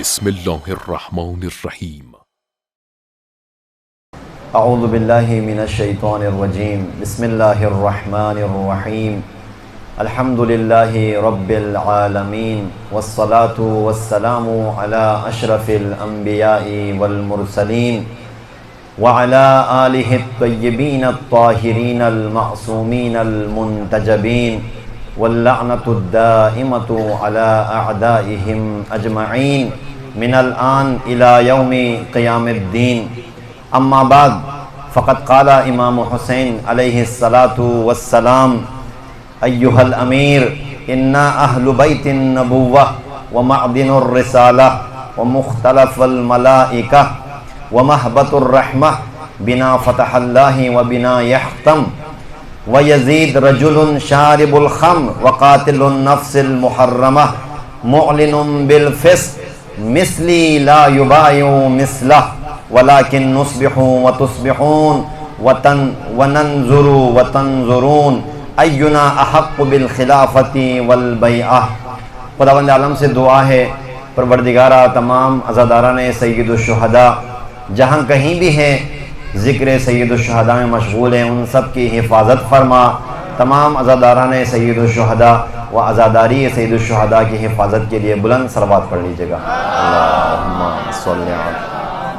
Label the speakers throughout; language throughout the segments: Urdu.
Speaker 1: بسم الله الرحمن الرحيم.
Speaker 2: اعوذ باللہ من الشیطان الرجیم بسم اللہ الرحمن الرحیم الحمد للہ رب العالمین والصلاة والسلام علی اشرف الانبیاء والمرسلین وعلی آلہ الطیبین الطاہرین المعصومین المنتجبین واللعنۃ الدائمۃ علی اعدائہم اجمعین من الآن الی یوم قیام الدین. اما بعد فقد قال امام حسین علیہ الصلاۃ والسلام ایھا الامیر انا اہل بیت النبوہ ومعدن الرسالہ ومختلف الملائکہ ومہبۃ الرحمہ بنا فتح اللہ وبنا یحتم ویزید رجل شارب الخمر وقاتل النفس المحرمہ معلن بالفسق مثلی لا یبایع مثلہ ولكن نصبح وتصبحون وننظر وتنظرون اینا احق بالخلافت والبیعہ. خداوند عالم سے دعا ہے پروردگارہ تمام عزاداران سید الشہداء جہاں کہیں بھی ہیں ذکر سید الشہداء میں مشغول ہیں ان سب کی حفاظت فرما. تمام عزاداران سید الشہداء و عزاداری سید الشہداء کی حفاظت کے لیے بلند صلوات پڑھ لیجیے گا. اللہم صلی علی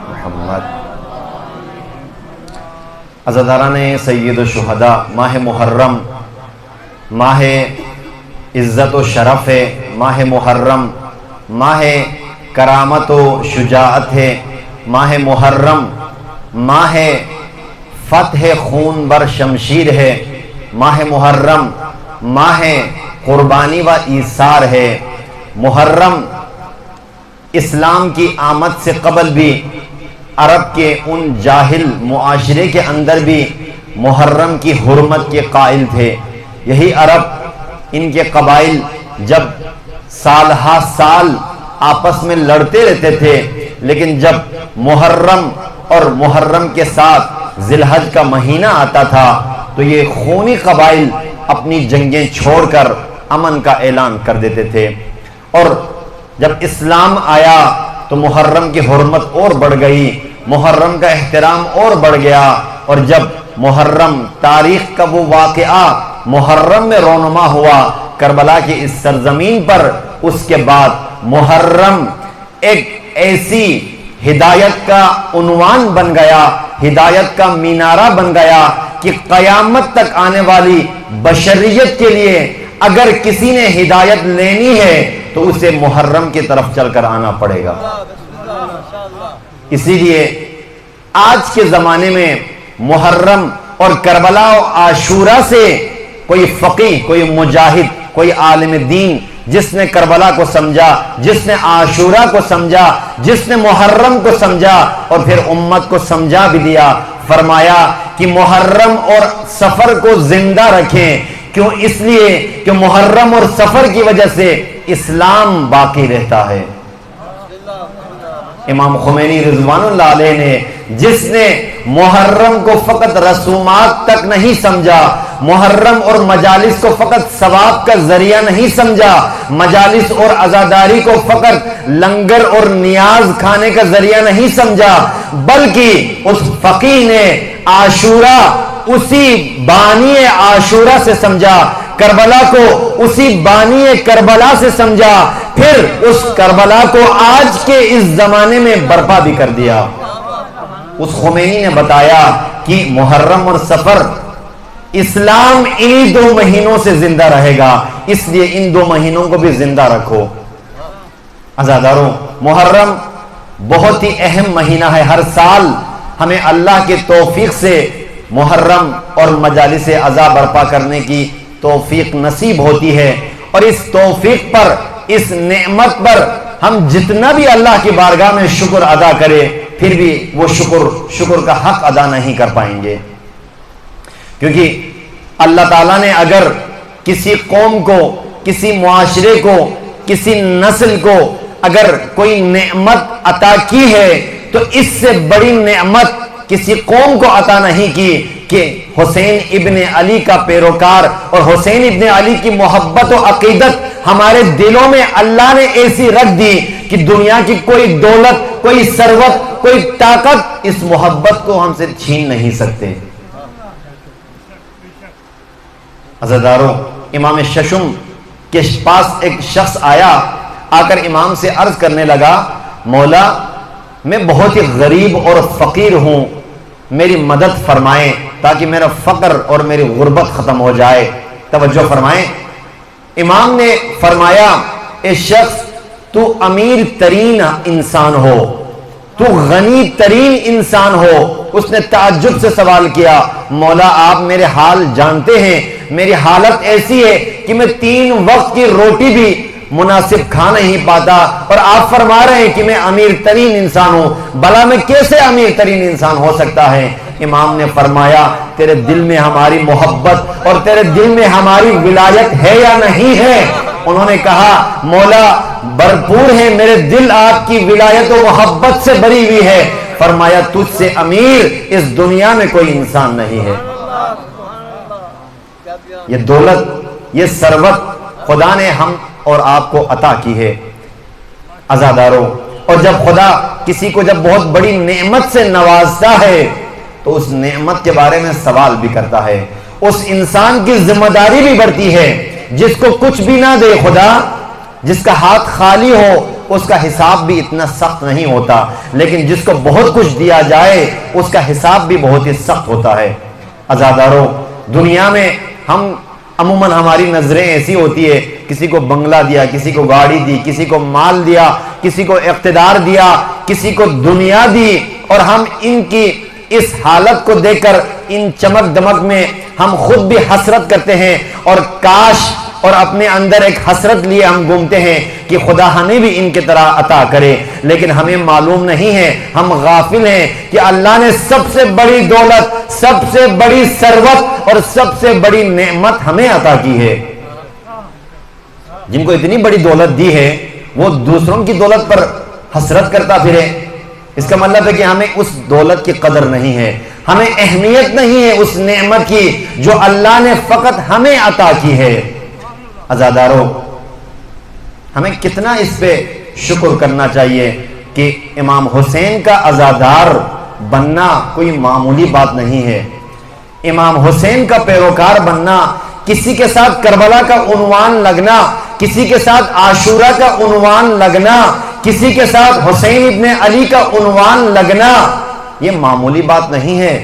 Speaker 2: محمد. عزاداران سید الشہداء، ماہ محرم ماہ عزت و شرف ہے، ماہ محرم ماہ کرامت و شجاعت ہے، ماہ محرم ماہ فتح خون بر شمشیر ہے، ماہ محرم ماہ قربانی و ایثار ہے. محرم اسلام کی آمد سے قبل بھی عرب کے ان جاہل معاشرے کے اندر بھی محرم کی حرمت کے قائل تھے. یہی عرب ان کے قبائل جب سال ہا سال آپس میں لڑتے رہتے تھے، لیکن جب محرم اور محرم کے ساتھ ذی الحج کا مہینہ آتا تھا تو یہ خونی قبائل اپنی جنگیں چھوڑ کر امن کا اعلان کر دیتے تھے. اور جب اسلام آیا تو محرم کی حرمت اور بڑھ گئی، محرم کا احترام اور بڑھ گیا. اور جب محرم تاریخ کا وہ واقعہ محرم میں رونما ہوا کربلا کی اس سرزمین پر، اس کے بعد محرم ایک ایسی ہدایت کا عنوان بن گیا، ہدایت کا مینارہ بن گیا کہ قیامت تک آنے والی بشریت کے لیے اگر کسی نے ہدایت لینی ہے تو اسے محرم کی طرف چل کر آنا پڑے گا. اسی لیے آج کے زمانے میں محرم اور کربلا و عاشورہ سے کوئی فقیہ، کوئی مجاہد، کوئی عالم دین جس نے کربلا کو سمجھا، جس نے عاشورہ کو سمجھا، جس نے محرم کو سمجھا اور پھر امت کو سمجھا بھی دیا، فرمایا کہ محرم اور سفر کو زندہ رکھیں. کیوں؟ اس لیے کہ محرم اور سفر کی وجہ سے اسلام باقی رہتا ہے. امام خمینی رضوان اللہ علیہ نے، جس نے محرم کو فقط رسومات تک نہیں سمجھا، محرم اور مجالس کو فقط ثواب کا ذریعہ نہیں سمجھا، مجالس اور عزاداری کو فقط لنگر اور نیاز کھانے کا ذریعہ نہیں سمجھا، بلکہ اس فقیہ نے عاشورہ اسی بانی عاشورہ سے سمجھا، کربلا کو اسی بانی کربلا سے سمجھا، پھر اس کربلا کو آج کے اس زمانے میں برپا بھی کر دیا. اس خمینی نے بتایا کہ محرم اور سفر اسلام انہی 2 مہینوں سے زندہ رہے گا، اس لیے ان 2 مہینوں کو بھی زندہ رکھو. عزاداروں، محرم بہت ہی اہم مہینہ ہے. ہر سال ہمیں اللہ کے توفیق سے محرم اور مجالس عزا برپا کرنے کی توفیق نصیب ہوتی ہے. اور اس توفیق پر، اس نعمت پر ہم جتنا بھی اللہ کی بارگاہ میں شکر ادا کرے پھر بھی وہ شکر کا حق ادا نہیں کر پائیں گے. کیونکہ اللہ تعالیٰ نے اگر کسی قوم کو، کسی معاشرے کو، کسی نسل کو اگر کوئی نعمت عطا کی ہے تو اس سے بڑی نعمت کسی قوم کو عطا نہیں کی کہ حسین ابن علی کا پیروکار اور حسین ابن علی کی محبت و عقیدت ہمارے دلوں میں اللہ نے ایسی رکھ دی کہ دنیا کی کوئی دولت، کوئی ثروت، کوئی طاقت اس محبت کو ہم سے چھین نہیں سکتے۔ عزیزارو، امام ششم کے پاس ایک شخص آیا، آ کر امام سے عرض کرنے لگا، مولا میں بہت ہی غریب اور فقیر ہوں، میری مدد فرمائیں تاکہ میرا فقر اور میری غربت ختم ہو جائے۔ توجہ فرمائیں، امام نے فرمایا، اے شخص تو امیر ترین انسان ہو، تو غنی ترین انسان ہو۔ اس نے تعجب سے سوال کیا، مولا آپ میرے حال جانتے ہیں، میری حالت ایسی ہے کہ میں 3 وقت کی روٹی بھی مناسب کھا نہیں پاتا، اور آپ فرما رہے ہیں کہ میں امیر ترین انسان ہوں، بھلا میں کیسے امیر ترین انسان ہو سکتا ہے؟ امام نے فرمایا، تیرے دل میں ہماری محبت اور تیرے دل میں ہماری ولایت ہے یا نہیں ہے؟ انہوں نے کہا، مولا بھرپور ہے، میرے دل آپ کی ولایت و محبت سے بری ہوئی ہے۔ فرمایا، تجھ سے امیر اس دنیا میں کوئی انسان نہیں ہے۔ یہ دولت، یہ ثروت خدا نے ہم اور آپ کو عطا کی ہے عزاداروں۔ اور جب خدا کسی کو جب بہت بڑی نعمت سے نوازتا ہے تو اس نعمت کے بارے میں سوال بھی کرتا ہے، اس انسان کی ذمہ داری بھی بڑھتی ہے۔ جس کو کچھ بھی نہ دے خدا، جس کا ہاتھ خالی ہو، اس کا حساب بھی اتنا سخت نہیں ہوتا، لیکن جس کو بہت کچھ دیا جائے اس کا حساب بھی بہت ہی سخت ہوتا ہے۔ عزاداروں، دنیا میں ہم عموماً ہماری نظریں ایسی ہوتی ہے، کسی کو بنگلہ دیا، کسی کو گاڑی دی، کسی کو مال دیا، کسی کو اقتدار دیا، کسی کو دنیا دی، اور ہم ان کی اس حالت کو دیکھ کر ان چمک دمک میں ہم خود بھی حسرت کرتے ہیں، اور کاش، اور اپنے اندر ایک حسرت لیے ہم گھومتے ہیں کہ خدا ہمیں بھی ان کی طرح عطا کرے۔ لیکن ہمیں معلوم نہیں ہے، ہم غافل ہیں کہ اللہ نے سب سے بڑی دولت، سب سے بڑی ثروت اور سب سے بڑی نعمت ہمیں عطا کی ہے۔ جن کو اتنی بڑی دولت دی ہے وہ دوسروں کی دولت پر حسرت کرتا پھرے، اس کا مطلب ہے کہ ہمیں اس دولت کی قدر نہیں ہے، ہمیں اہمیت نہیں ہے اس نعمت کی جو اللہ نے فقط ہمیں عطا کی ہے۔ عزاداروں، ہمیں کتنا اس پہ شکر کرنا چاہیے کہ امام حسین کا عزادار بننا کوئی معمولی بات نہیں ہے۔ امام حسین کا پیروکار بننا، کسی کے ساتھ کربلا کا عنوان لگنا، کسی کے ساتھ عاشورہ کا عنوان لگنا، کسی کے ساتھ حسین ابن علی کا عنوان لگنا، یہ معمولی بات نہیں ہے۔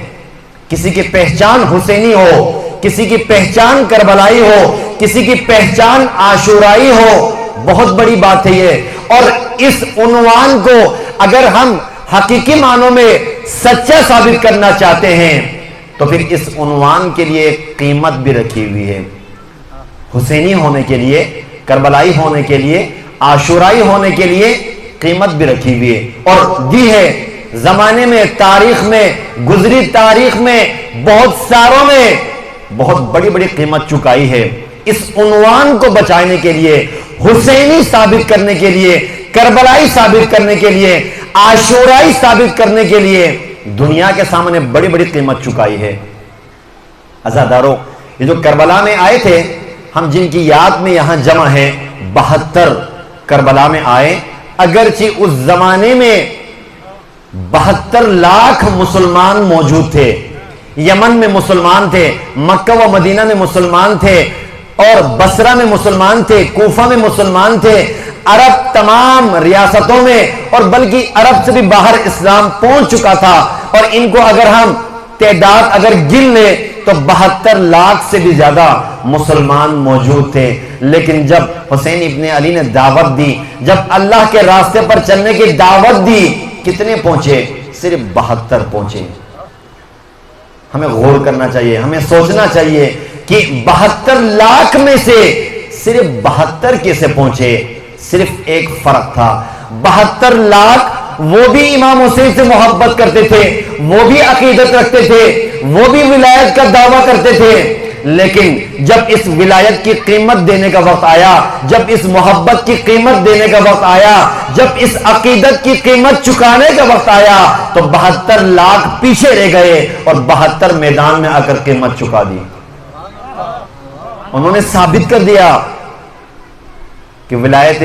Speaker 2: کسی کی پہچان حسینی ہو، کسی کی پہچان کربلائی ہو، کسی کی پہچان عاشورائی ہو، بہت بڑی بات ہے یہ۔ اور اس عنوان کو اگر ہم حقیقی معنوں میں سچا ثابت کرنا چاہتے ہیں تو پھر اس عنوان کے لیے ایک قیمت بھی رکھی ہوئی ہے۔ حسینی ہونے کے لیے، کربلائی ہونے کے لیے، عاشورائی ہونے کے لیے قیمت بھی رکھی ہوئی ہے، اور دی ہے۔ زمانے میں، تاریخ میں، گزری تاریخ میں بہت ساروں میں بہت بڑی بڑی قیمت چکائی ہے۔ اس عنوان کو بچانے کے لیے، حسینی ثابت کرنے کے لیے، کربلائی ثابت کرنے کے لیے، عاشورائی ثابت کرنے کے لیے دنیا کے سامنے بڑی بڑی قیمت چکائی ہے۔ عزاداروں، یہ جو کربلا میں آئے تھے، ہم جن کی یاد میں یہاں جمع ہیں، 72 کربلا میں آئے، اگرچہ اس زمانے میں 72 لاکھ مسلمان موجود تھے، یمن میں مسلمان تھے، مکہ و مدینہ میں مسلمان تھے، اور بصرہ میں مسلمان تھے، کوفہ میں مسلمان تھے، عرب تمام ریاستوں میں، اور بلکہ عرب سے بھی باہر اسلام پہنچ چکا تھا، اور ان کو اگر ہم تعداد اگر گن لیں تو 72 لاکھ سے بھی زیادہ مسلمان موجود تھے۔ لیکن جب حسین ابن علی نے دعوت دی، جب اللہ کے راستے پر چلنے کی دعوت دی، کتنے پہنچے؟ صرف 72 پہنچے۔ ہمیں غور کرنا چاہیے، ہمیں سوچنا چاہیے کہ 72 لاکھ میں سے صرف 72 کیسے پہنچے؟ صرف ایک فرق تھا، 72 لاکھ وہ بھی امام حسین سے محبت کرتے تھے، وہ بھی عقیدت رکھتے تھے، وہ بھی ولایت کا دعویٰ کرتے تھے، لیکن جب اس ولایت کی قیمت دینے کا وقت آیا، جب اس محبت کی قیمت دینے کا وقت آیا، جب اس عقیدت کی قیمت چکانے کا وقت آیا تو 72 لاکھ پیچھے رہ گئے اور 72 میدان میں آ کر قیمت چکا دی۔ انہوں نے ثابت کر دیا کہ ولایت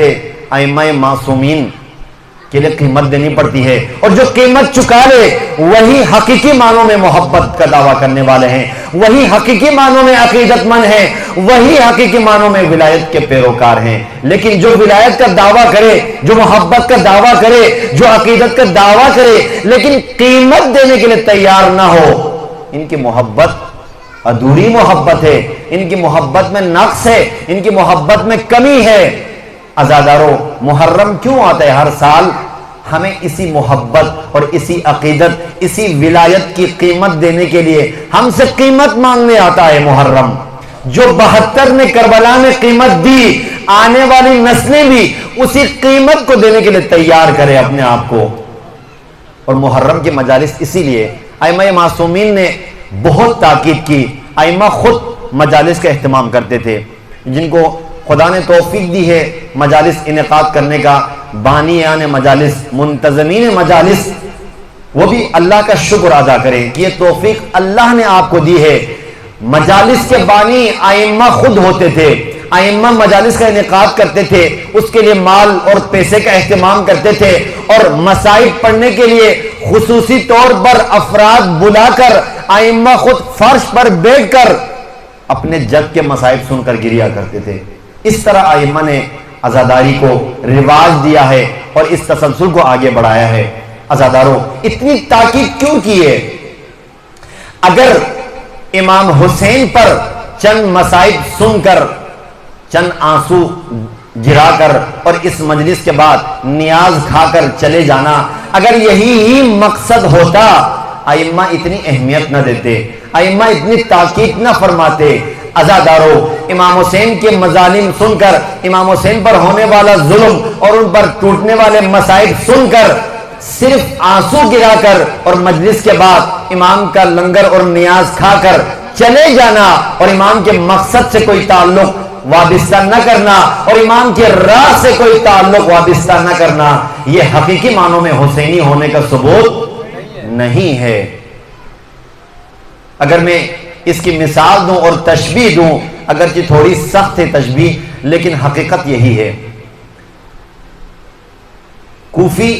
Speaker 2: ائمہ معصومین کے لیے قیمت دینی پڑتی ہے، اور جو قیمت چکا لے وہی حقیقی معنوں میں محبت کا دعویٰ کرنے والے ہیں، وہی حقیقی معنوں میں عقیدت مند ہیں، وہی حقیقی معنوں میں ولایت کے پیروکار ہیں۔ لیکن جو ولایت کا دعویٰ کرے، جو محبت کا دعویٰ کرے، جو عقیدت کا دعویٰ کرے لیکن قیمت دینے کے لیے تیار نہ ہو، ان کی محبت ادھوری محبت ہے، ان کی محبت میں نقص ہے، ان کی محبت میں کمی ہے۔ عزادارو، محرم کیوں آتا ہے ہر سال؟ ہمیں اسی محبت اور اسی عقیدت، اسی ولایت کی قیمت دینے کے لیے ہم سے قیمت مانگنے آتا ہے محرم۔ جو 72 نے کربلا میں قیمت دی، آنے والی نسلیں بھی اسی قیمت کو دینے کے لیے تیار کرے اپنے آپ کو۔ اور محرم کے مجالس اسی لیے ائمہ معصومین نے بہت تاکید کی۔ ائمہ خود مجالس کا اہتمام کرتے تھے، جن کو خدا نے توفیق دی ہے مجالس انعقاد کرنے کا، بانیان مجالس، منتظمین مجالس، وہ بھی اللہ کا شکر ادا کریں کہ یہ توفیق اللہ نے آپ کو دی ہے۔ مجالس کے بانی ائمہ خود ہوتے تھے، ائمہ مجالس کا انعقاد کرتے تھے، اس کے لیے مال اور پیسے کا اہتمام کرتے تھے، اور مصائب پڑھنے کے لیے خصوصی طور پر افراد بلا کر ائمہ خود فرش پر بیٹھ کر اپنے جد کے مصائب سن کر گریا کرتے تھے۔ اس طرح ائمہ نے عزاداری کو رواج دیا ہے اور اس تسلسل کو آگے بڑھایا ہے۔ عزاداروں، اتنی تاکید کیوں کی ہے؟ اگر امام حسین پر چند مصائب سن کر، چند آنسو گرا کر اور اس مجلس کے بعد نیاز کھا کر چلے جانا، اگر یہی ہی مقصد ہوتا، ائمہ اتنی اہمیت نہ دیتے، ائمہ اتنی تاکید نہ فرماتے۔ عزادارو، امام حسین کے مظالم سن کر، امام حسین پر ہونے والا ظلم اور ان پر ٹوٹنے والے مصائب سن کر، صرف آنسو گرا کر اور مجلس کے بعد امام کا لنگر اور نیاز کھا کر چلے جانا، اور امام کے مقصد سے کوئی تعلق وابستہ نہ کرنا، اور امام کے راہ سے کوئی تعلق وابستہ نہ کرنا، یہ حقیقی معنوں میں حسینی ہونے کا ثبوت نہیں ہے۔ اگر میں اس کی مثال دوں اور تشبیہ دوں، اگرچہ تھوڑی سخت ہے تشبیہ، لیکن حقیقت یہی ہے۔ کوفی،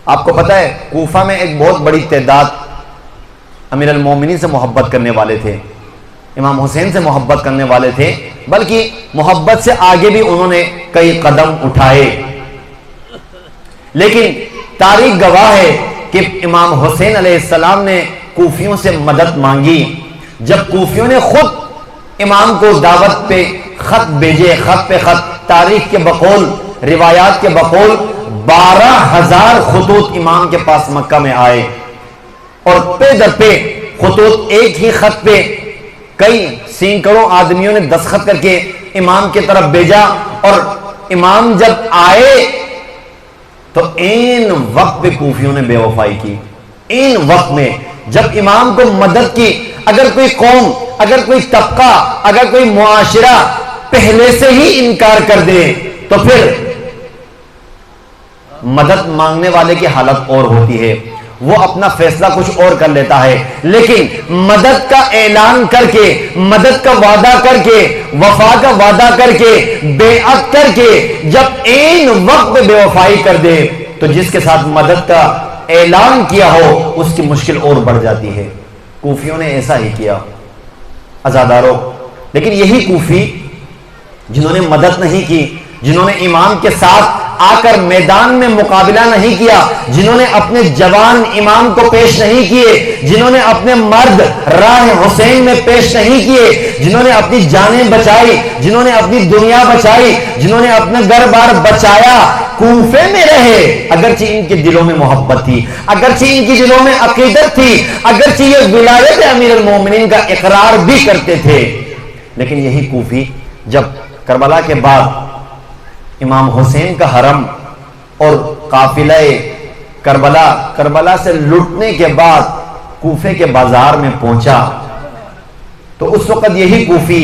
Speaker 2: آپ کو پتہ ہے کوفہ میں ایک بہت بڑی تعداد امیر المومنین سے محبت کرنے والے تھے، امام حسین سے محبت کرنے والے تھے، بلکہ محبت سے آگے بھی انہوں نے کئی قدم اٹھائے۔ لیکن تاریخ گواہ ہے کہ امام حسین علیہ السلام نے کوفیوں سے مدد مانگی۔ جب کوفیوں نے خود امام کو دعوت پہ خط بھیجے، خط پہ خط، تاریخ کے بقول، روایات کے بقول 12,000 خطوط امام کے پاس مکہ میں آئے، اور پے در پہ خطوط ایک ہی خط پہ کئی سینکڑوں آدمیوں نے دستخط کر کے امام کی طرف بھیجا، اور امام جب آئے تو این وقت پہ کوفیوں نے بے وفائی کی۔ این وقت میں جب امام کو مدد کی، اگر کوئی قوم، اگر کوئی طبقہ، اگر کوئی معاشرہ پہلے سے ہی انکار کر دے تو پھر مدد مانگنے والے کی حالت اور ہوتی ہے، وہ اپنا فیصلہ کچھ اور کر لیتا ہے۔ لیکن مدد کا اعلان کر کے، مدد کا وعدہ کر کے، وفا کا وعدہ کر کے، بیعت کر کے جب عین وقت پہ بے وفائی کر دے تو جس کے ساتھ مدد کا اعلان کیا ہو اس کی مشکل اور بڑھ جاتی ہے۔ کوفیوں نے ایسا ہی کیا عزاداروں۔ لیکن یہی کوفی جنہوں نے مدد نہیں کی، جنہوں نے امام کے ساتھ آ کر میدان میں مقابلہ نہیں کیا، جنہوں نے اپنے جوان امام کو پیش نہیں کیے، جنہوں نے اپنے مرد راہ حسین میں پیش نہیں کیے، جنہوں نے اپنی جانیں بچائی، جنہوں نے اپنی دنیا بچائی، جنہوں نے اپنا گھر بار بچایا، کوفے میں رہے، اگرچہ ان کے دلوں میں محبت تھی، اگرچہ ان کے دلوں میں عقیدت تھی، اگرچہ یہ ولایت امیر المومنین کا اقرار بھی کرتے تھے، لیکن یہی کوفی جب کربلا کے بعد امام حسین کا حرم اور قافلہ کربلا سے لٹنے کے بعد کوفے کے بازار میں پہنچا تو اس وقت یہی کوفی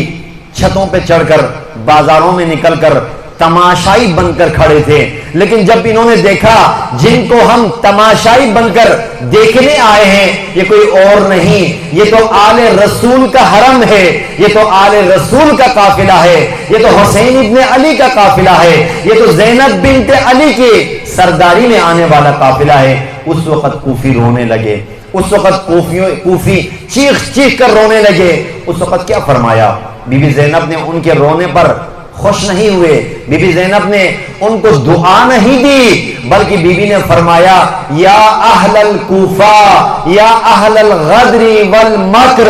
Speaker 2: چھتوں پہ چڑھ کر، بازاروں میں نکل کر تماشائی بن کر کھڑے تھے، لیکن جب انہوں نے دیکھا جن کو ہم تماشائی بن کر دیکھنے آئے ہیں یہ کوئی اور نہیں، یہ تو آل رسول کا حرم ہے، یہ تو آل رسول کا قافلہ ہے، یہ تو حسین ابن علی کا قافلہ ہے، یہ تو زینب بنت علی کی سرداری میں آنے والا قافلہ ہے، اس وقت کوفی رونے لگے، اس وقت کوفی چیخ چیخ کر رونے لگے۔ اس وقت کیا فرمایا؟ بی بی زینب نے ان کے رونے پر خوش نہیں ہوئے، بی بی زینب نے ان کو دعا نہیں دی، بلکہ بی بی نے فرمایا یا اہل الکوفہ یا اہل الغدر والمکر،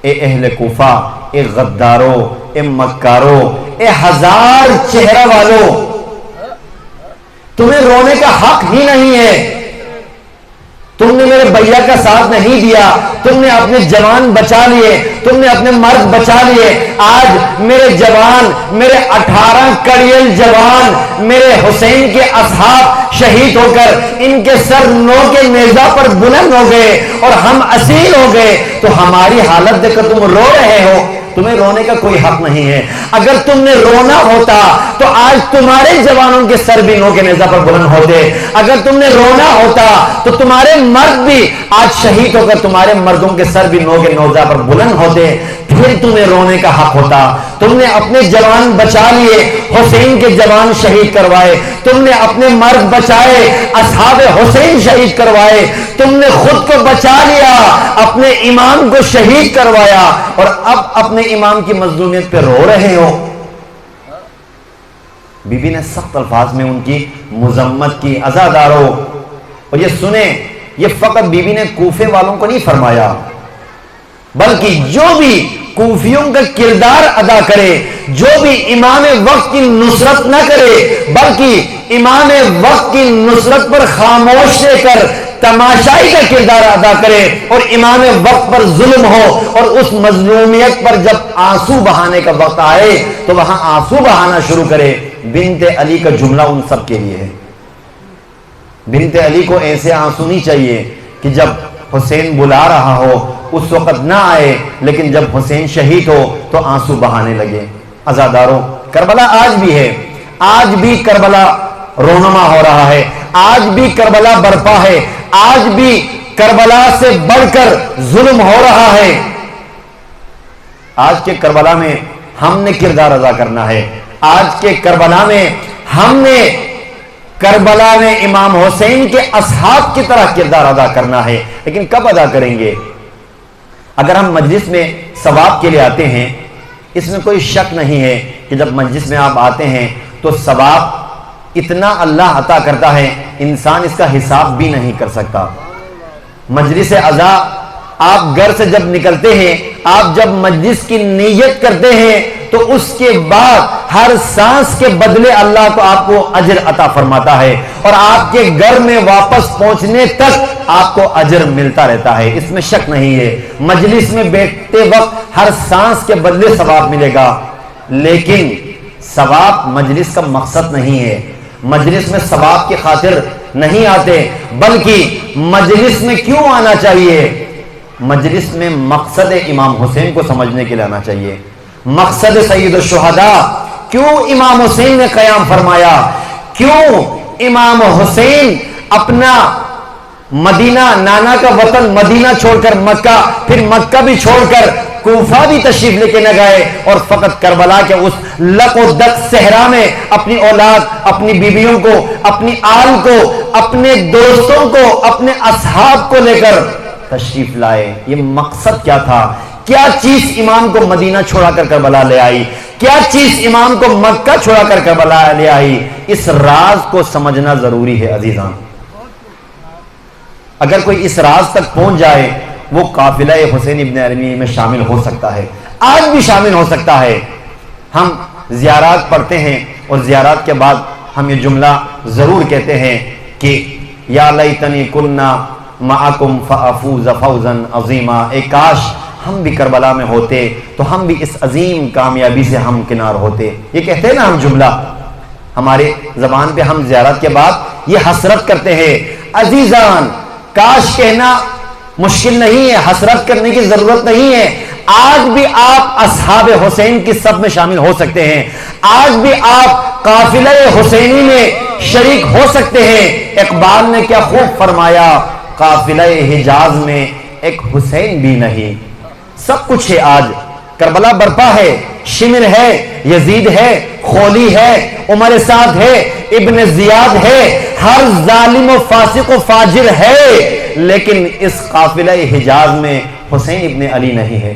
Speaker 2: اے اہل کوفہ، اے غدارو، اے مکارو، اے ہزار چہرہ والو، تمہیں رونے کا حق ہی نہیں ہے، تم نے میرے بھیا کا ساتھ نہیں دیا، تم نے اپنے جوان بچا لیے، تم نے اپنے مرد بچا لیے، آج میرے جوان، میرے 18 کڑیل جوان، میرے حسین کے اصحاب شہید ہو کر ان کے سر نو کے نیزہ پر بلند ہو گئے اور ہم اسیر ہو گئے، تو ہماری حالت دیکھ کر تم رو رہے ہو، تمہیں رونے کا کوئی حق نہیں ہے۔ اگر تم نے رونا ہوتا تو آج تمہارے جوانوں کے سر بھی نو کے نیزہ پر بلند ہوتے، اگر تم نے رونا ہوتا تو تمہارے مرد بھی آج شہید ہو کر تمہارے مردوں کے سر بھی نو کے نیزہ پر بلند ہوتے، پھر تمہیں رونے کا حق ہوتا۔ تم نے اپنے جوان بچا لیے، حسین کے جوان شہید کروائے، تم نے اپنے مرد بچائے، اصحاب حسین شہید کروائے، تم نے خود کو بچا لیا، اپنے امام کو شہید کروایا، اور اب اپنے امام کی مظلومیت پہ رو رہے ہو۔ بی بی نے سخت الفاظ میں ان کی مذمت کی، عزادارو، اور یہ سنیں، یہ فقط بی بی نے کوفے والوں کو نہیں فرمایا، بلکہ جو بھی کوفیوں کا کردار ادا کرے، جو بھی امام وقت کی نصرت نہ کرے بلکہ امام وقت کی نصرت پر خاموش رہ کر تماشائی کا کردار ادا کرے اور امام وقت پر ظلم ہو اور اس مظلومیت پر جب آنسو بہانے کا وقت آئے تو وہاں آنسو بہانا شروع کرے۔ بنت علی کا جملہ ان سب کے لیے ہے۔ بنت علی کو ایسے آنسو نہیں چاہیے کہ جب حسین بلا رہا ہو اس وقت نہ آئے، لیکن جب حسین شہید ہو تو آنسو بہانے لگے۔ عزاداروں، کربلا آج بھی ہے، آج بھی کربلا رونما ہو رہا ہے، آج بھی کربلا برپا ہے، آج بھی کربلا سے بڑھ کر ظلم ہو رہا ہے۔ آج کے کربلا میں ہم نے کردار ادا کرنا ہے، آج کے کربلا میں ہم نے کربلا میں امام حسین کے اصحاب کی طرح کردار ادا کرنا ہے، لیکن کب ادا کریں گے؟ اگر ہم مجلس میں ثواب کے لیے آتے ہیں، اس میں کوئی شک نہیں ہے کہ جب مجلس میں آپ آتے ہیں تو ثواب اتنا اللہ عطا کرتا ہے انسان اس کا حساب بھی نہیں کر سکتا۔ مجلس عزا آپ گھر سے جب نکلتے ہیں، آپ جب مجلس کی نیت کرتے ہیں تو اس کے بعد ہر سانس کے بدلے اللہ کو آپ کو اجر عطا فرماتا ہے، اور آپ کے گھر میں واپس پہنچنے تک آپ کو اجر ملتا رہتا ہے، اس میں شک نہیں ہے۔ مجلس میں بیٹھتے وقت ہر سانس کے بدلے ثواب ملے گا، لیکن ثواب مجلس کا مقصد نہیں ہے۔ مجلس میں ثواب کی خاطر نہیں آتے، بلکہ مجلس میں کیوں آنا چاہیے؟ مجلس میں مقصد امام حسین کو سمجھنے کے لیے آنا چاہیے۔ مقصد سید الشہداء، کیوں امام حسین نے قیام فرمایا، کیوں امام حسین اپنا مدینہ، نانا کا وطن مدینہ چھوڑ کر مکہ، پھر مکہ بھی چھوڑ کر کوفہ بھی تشریف لے کے نہ گئے، اور فقط کربلا کے اس لق و دق صحرا میں اپنی اولاد، اپنی بیویوں کو، اپنی آل کو، اپنے دوستوں کو، اپنے اصحاب کو لے کر تشریف لائے؟ یہ مقصد کیا تھا؟ کیا چیز امام کو مدینہ چھوڑا کر کربلا لے آئی؟ کیا چیز امام کو مکہ چھوڑا کر کربلا لے آئی؟ اس راز کو سمجھنا ضروری ہے عزیزان۔ اگر کوئی اس راز تک پہنچ جائے وہ قافلہ حسین ابن علی میں شامل ہو سکتا ہے، آج بھی شامل ہو سکتا ہے۔ ہم زیارات پڑھتے ہیں اور زیارات کے بعد ہم یہ جملہ ضرور کہتے ہیں کہ یا لیتنی کننا معکم فافوز فوزا عظیما، اے کاش ہم بھی کربلا میں ہوتے تو ہم بھی اس عظیم کامیابی سے ہم کنار ہوتے۔ یہ کہتے ہیں نا ہم جملہ، ہمارے زبان پہ ہم زیارت کے بعد یہ حسرت کرتے ہیں۔ عزیزان، کاش کہنا مشکل نہیں ہے، حسرت کرنے کی ضرورت نہیں ہے۔ آج بھی آپ اصحاب حسین کی صف میں شامل ہو سکتے ہیں، آج بھی آپ قافلہ حسینی میں شریک ہو سکتے ہیں۔ اقبال نے کیا خوب فرمایا، قافلہ حجاز میں ایک حسین بھی نہیں۔ سب کچھ ہے، آج کربلا برپا ہے، شمر ہے، یزید ہے، خولی ہے، عمر سعد ہے، ابن زیاد ہے، ہر ظالم و فاسق و فاجر ہے، لیکن اس قافلہ حجاز میں حسین ابن علی نہیں ہے،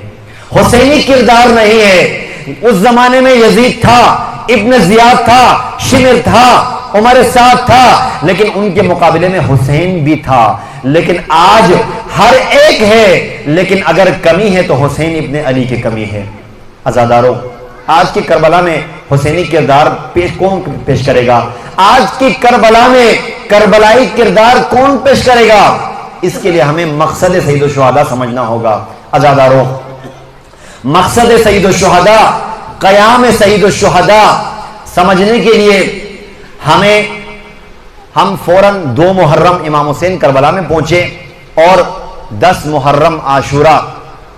Speaker 2: حسینی کردار نہیں ہے۔ اس زمانے میں یزید تھا، ابن زیاد تھا، شمر تھا، عمر سعد تھا، لیکن ان کے مقابلے میں حسین بھی تھا۔ لیکن آج ہر ایک ہے، لیکن اگر کمی ہے تو حسین ابن علی کی کمی ہے۔ عزاداروں، آج کی کربلا میں حسینی کردار کون پیش کرے گا؟ آج کی کربلا میں کربلائی کردار کون پیش کرے گا؟ اس کے لیے ہمیں مقصد سید الشہداء سمجھنا ہوگا۔ عزاداروں، مقصد سید الشہداء، قیام سید الشہداء سمجھنے کے لیے ہم فوراً 2 محرم امام حسین کربلا میں پہنچے اور 10 محرم عاشورہ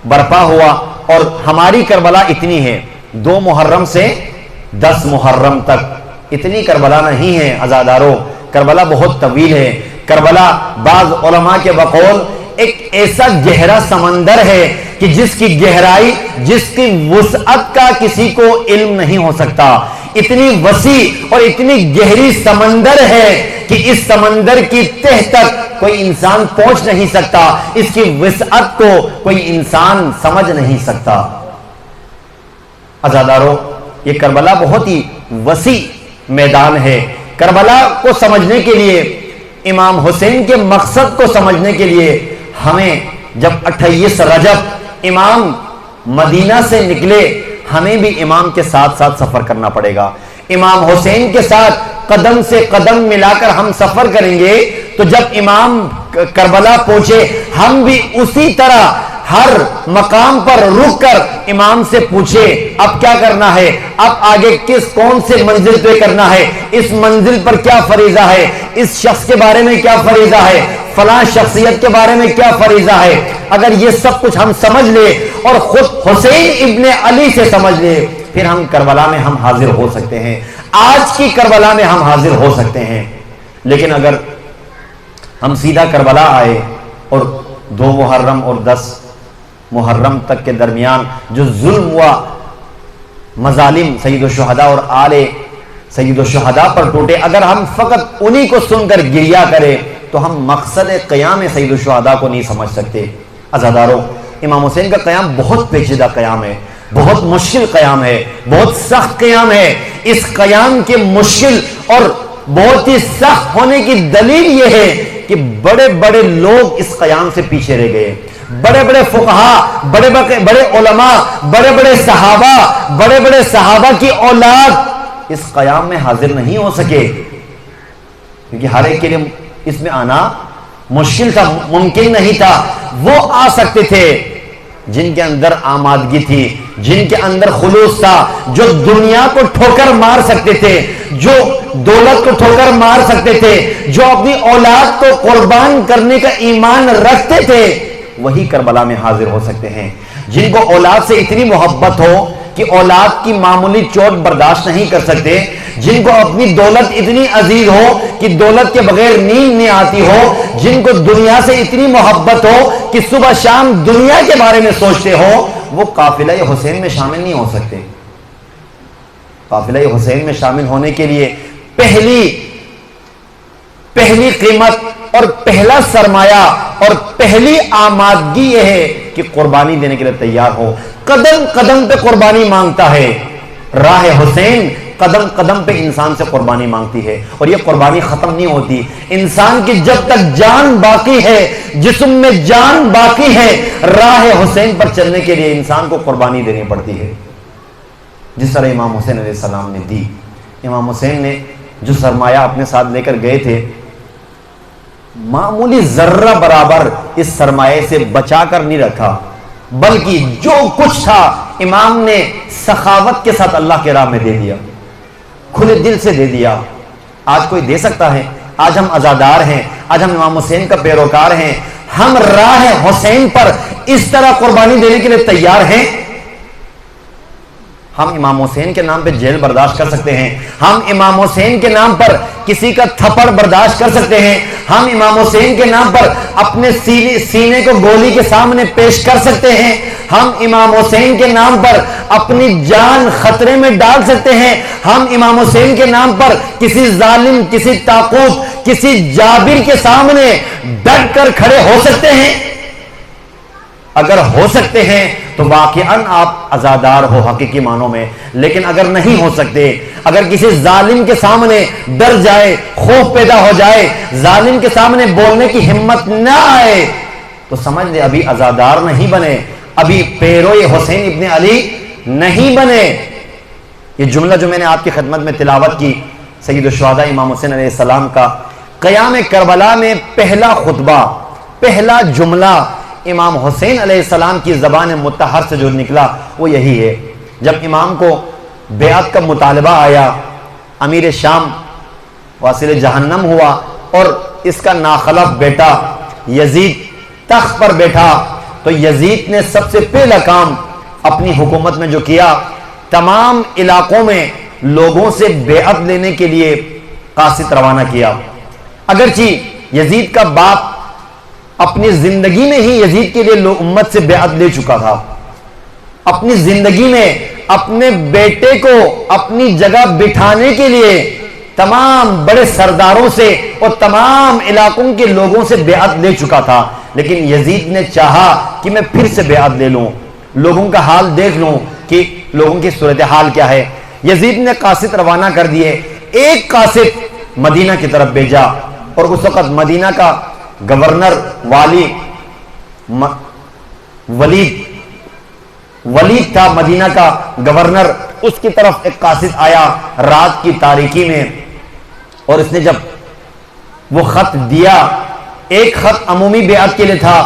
Speaker 2: برپا ہوا، اور ہماری کربلا اتنی ہے، 2 محرم سے 10 محرم تک اتنی کربلا نہیں ہے۔ عزاداروں، کربلا بہت طویل ہے۔ کربلا بعض علماء کے بقول ایک ایسا گہرا سمندر ہے کہ جس کی گہرائی، جس کی وسعت کا کسی کو علم نہیں ہو سکتا۔ اتنی وسیع اور اتنی گہری سمندر ہے کہ اس سمندر کی تہ تک کوئی انسان پہنچ نہیں سکتا، اس کی وسعت کو کوئی انسان سمجھ نہیں سکتا۔ عزاداروں، یہ کربلا بہت ہی وسیع میدان ہے۔ کربلا کو سمجھنے کے لیے، امام حسین کے مقصد کو سمجھنے کے لیے ہمیں جب 28 رجب امام مدینہ سے نکلے، ہمیں بھی امام کے ساتھ ساتھ سفر کرنا پڑے گا۔ امام حسین کے ساتھ قدم سے قدم ملا کر ہم سفر کریں گے تو جب امام کربلا پہنچے، ہم بھی اسی طرح ہر مقام پر رک کر امام سے پوچھے اب کیا کرنا ہے، اب آگے کون سے منزل پہ کرنا ہے، اس منزل پر کیا فریضہ ہے، اس شخص کے بارے میں کیا فریضہ ہے، فلاں شخصیت کے بارے میں کیا فریضہ ہے۔ اگر یہ سب کچھ ہم سمجھ لے اور خود حسین ابن علی سے سمجھ لے، پھر ہم کربلا میں ہم حاضر ہو سکتے ہیں، آج کی کربلا میں ہم حاضر ہو سکتے ہیں۔ لیکن اگر ہم سیدھا کربلا آئے اور 2 محرم اور 10 محرم تک کے درمیان جو ظلم ہوا، مظالم سید الشہداء اور آل سید الشہداء پر ٹوٹے، اگر ہم فقط انہی کو سن کر گریہ کریں تو ہم مقصد قیام سید الشہداء کو نہیں سمجھ سکتے۔ عزاداروں، امام حسین کا قیام بہت پیچیدہ قیام ہے، بہت مشکل قیام ہے، بہت سخت قیام ہے۔ اس قیام کے مشکل اور بہت ہی سخت ہونے کی دلیل یہ ہے کہ بڑے بڑے لوگ اس قیام سے پیچھے رہ گئے، بڑے بڑے فقہا، بڑے بڑے علماء، بڑے بڑے صحابہ کی اولاد اس قیام میں حاضر نہیں ہو سکے، کیونکہ ہر ایک کے لیے اس میں آنا مشکل تھا، ممکن نہیں تھا۔ وہ آ سکتے تھے جن کے اندر آمادگی تھی، جن کے اندر خلوص تھا، جو دنیا کو ٹھوکر مار سکتے تھے، جو دولت کو ٹھوکر مار سکتے تھے، جو اپنی اولاد کو قربان کرنے کا ایمان رکھتے تھے، وہی کربلا میں حاضر ہو سکتے ہیں۔ جن کو اولاد سے اتنی محبت ہو کہ اولاد کی معمولی چوٹ برداشت نہیں کر سکتے، جن کو اپنی دولت اتنی عزیز ہو کہ دولت کے بغیر نیند نہیں آتی ہو، جن کو دنیا سے اتنی محبت ہو کہ صبح شام دنیا کے بارے میں سوچتے ہو، وہ قافلہ حسین میں شامل نہیں ہو سکتے۔ قافلہ حسین میں شامل ہونے کے لیے پہلی قیمت اور پہلا سرمایہ اور پہلی آمادگی یہ ہے کہ قربانی دینے کے لیے تیار ہو۔ قدم قدم پہ قربانی مانگتا ہے، راہ حسین قدم قدم پہ انسان سے قربانی مانگتی ہے، اور یہ قربانی ختم نہیں ہوتی۔ انسان کی جب تک جان باقی ہے، جسم میں جان باقی ہے، راہ حسین پر چلنے کے لیے انسان کو قربانی دینی پڑتی ہے، جس طرح امام حسین علیہ السلام نے دی۔ امام حسین نے جو سرمایہ اپنے ساتھ لے کر گئے تھے، معمولی ذرہ برابر اس سرمایہ سے بچا کر نہیں رکھا، بلکہ جو کچھ تھا امام نے سخاوت کے ساتھ اللہ کے راہ میں دے دیا، کھلے دل سے دے دیا۔ آج کوئی دے سکتا ہے؟ آج ہم عزادار ہیں، آج ہم امام حسین کا پیروکار ہیں، ہم راہ حسین پر اس طرح قربانی دینے کے لیے تیار ہیں؟ ہم امام حسین کے نام پہ جیل برداشت کر سکتے ہیں، ہم امام حسین کے نام پر کسی کا تھپڑ برداشت کر سکتے ہیں، ہم امام حسین کے نام پر اپنے سینے کو گولی کے سامنے پیش کر سکتے ہیں، ہم امام حسین کے نام پر اپنی جان خطرے میں ڈال سکتے ہیں، ہم امام حسین کے نام پر کسی ظالم، کسی طاغوت، کسی جابر کے سامنے ڈٹ کر کھڑے ہو سکتے ہیں؟ اگر ہو سکتے ہیں تو واقعاً آپ عزادار ہو حقیقی معنوں میں، لیکن اگر نہیں ہو سکتے، اگر کسی ظالم کے سامنے ڈر جائے، خوف پیدا ہو جائے، ظالم کے سامنے بولنے کی ہمت نہ آئے، تو سمجھ لے ابھی عزادار نہیں بنے، ابھی پیروئے حسین ابن علی نہیں بنے۔ یہ جملہ جو میں نے آپ کی خدمت میں تلاوت کی سید الشہداء امام حسین علیہ السلام کا قیام کربلا میں پہلا خطبہ، پہلا جملہ امام حسین علیہ السلام کی زبان مطہر سے جو نکلا وہ یہی ہے۔ جب امام کو بیعت کا مطالبہ آیا، امیر شام واصل جہنم ہوا اور اس کا ناخلف بیٹا یزید تخت پر بیٹھا، تو یزید نے سب سے پہلا کام اپنی حکومت میں جو کیا، تمام علاقوں میں لوگوں سے بیعت لینے کے لیے قاصد روانہ کیا۔ اگرچہ یزید کا باپ اپنی زندگی میں ہی یزید کے لیے امت سے بیعت لے چکا تھا، اپنی زندگی میں اپنے بیٹے کو اپنی جگہ بٹھانے کے لیے تمام بڑے سرداروں سے اور تمام علاقوں کے لوگوں سے بیعت لے چکا تھا، لیکن یزید نے چاہا کہ میں پھر سے بیعت لے لوں، لوگوں کا حال دیکھ لوں کہ لوگوں کی صورتحال کیا ہے۔ یزید نے قاصد روانہ کر دیے، ایک قاصد مدینہ کی طرف بھیجا، اور اس وقت مدینہ کا گورنر والی ولید تھا، مدینہ کا گورنر۔ اس کی طرف ایک قاصد آیا رات کی تاریکی میں، اور اس نے جب وہ خط دیا، ایک خط عمومی بیعت کے لیے تھا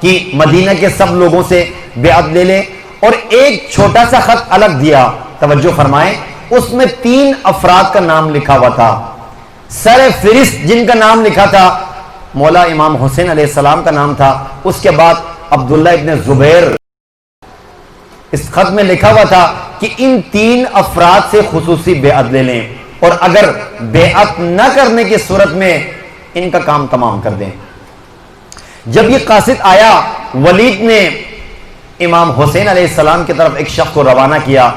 Speaker 2: کہ مدینہ کے سب لوگوں سے بیعت لے لے، اور ایک چھوٹا سا خط الگ دیا، توجہ فرمائیں، اس میں 3 افراد کا نام لکھا ہوا تھا۔ سر فہرست جن کا نام لکھا تھا مولا امام حسین علیہ السلام کا نام تھا، اس کے بعد عبداللہ ابن زبیر۔ اس خط میں لکھا ہوا تھا کہ ان 3 افراد سے خصوصی بیعت لے لیں، اور اگر بیعت نہ کرنے کی صورت میں ان کا کام تمام کر دیں۔ جب یہ قاصد آیا، ولید نے امام حسین علیہ السلام کی طرف ایک شخص کو روانہ کیا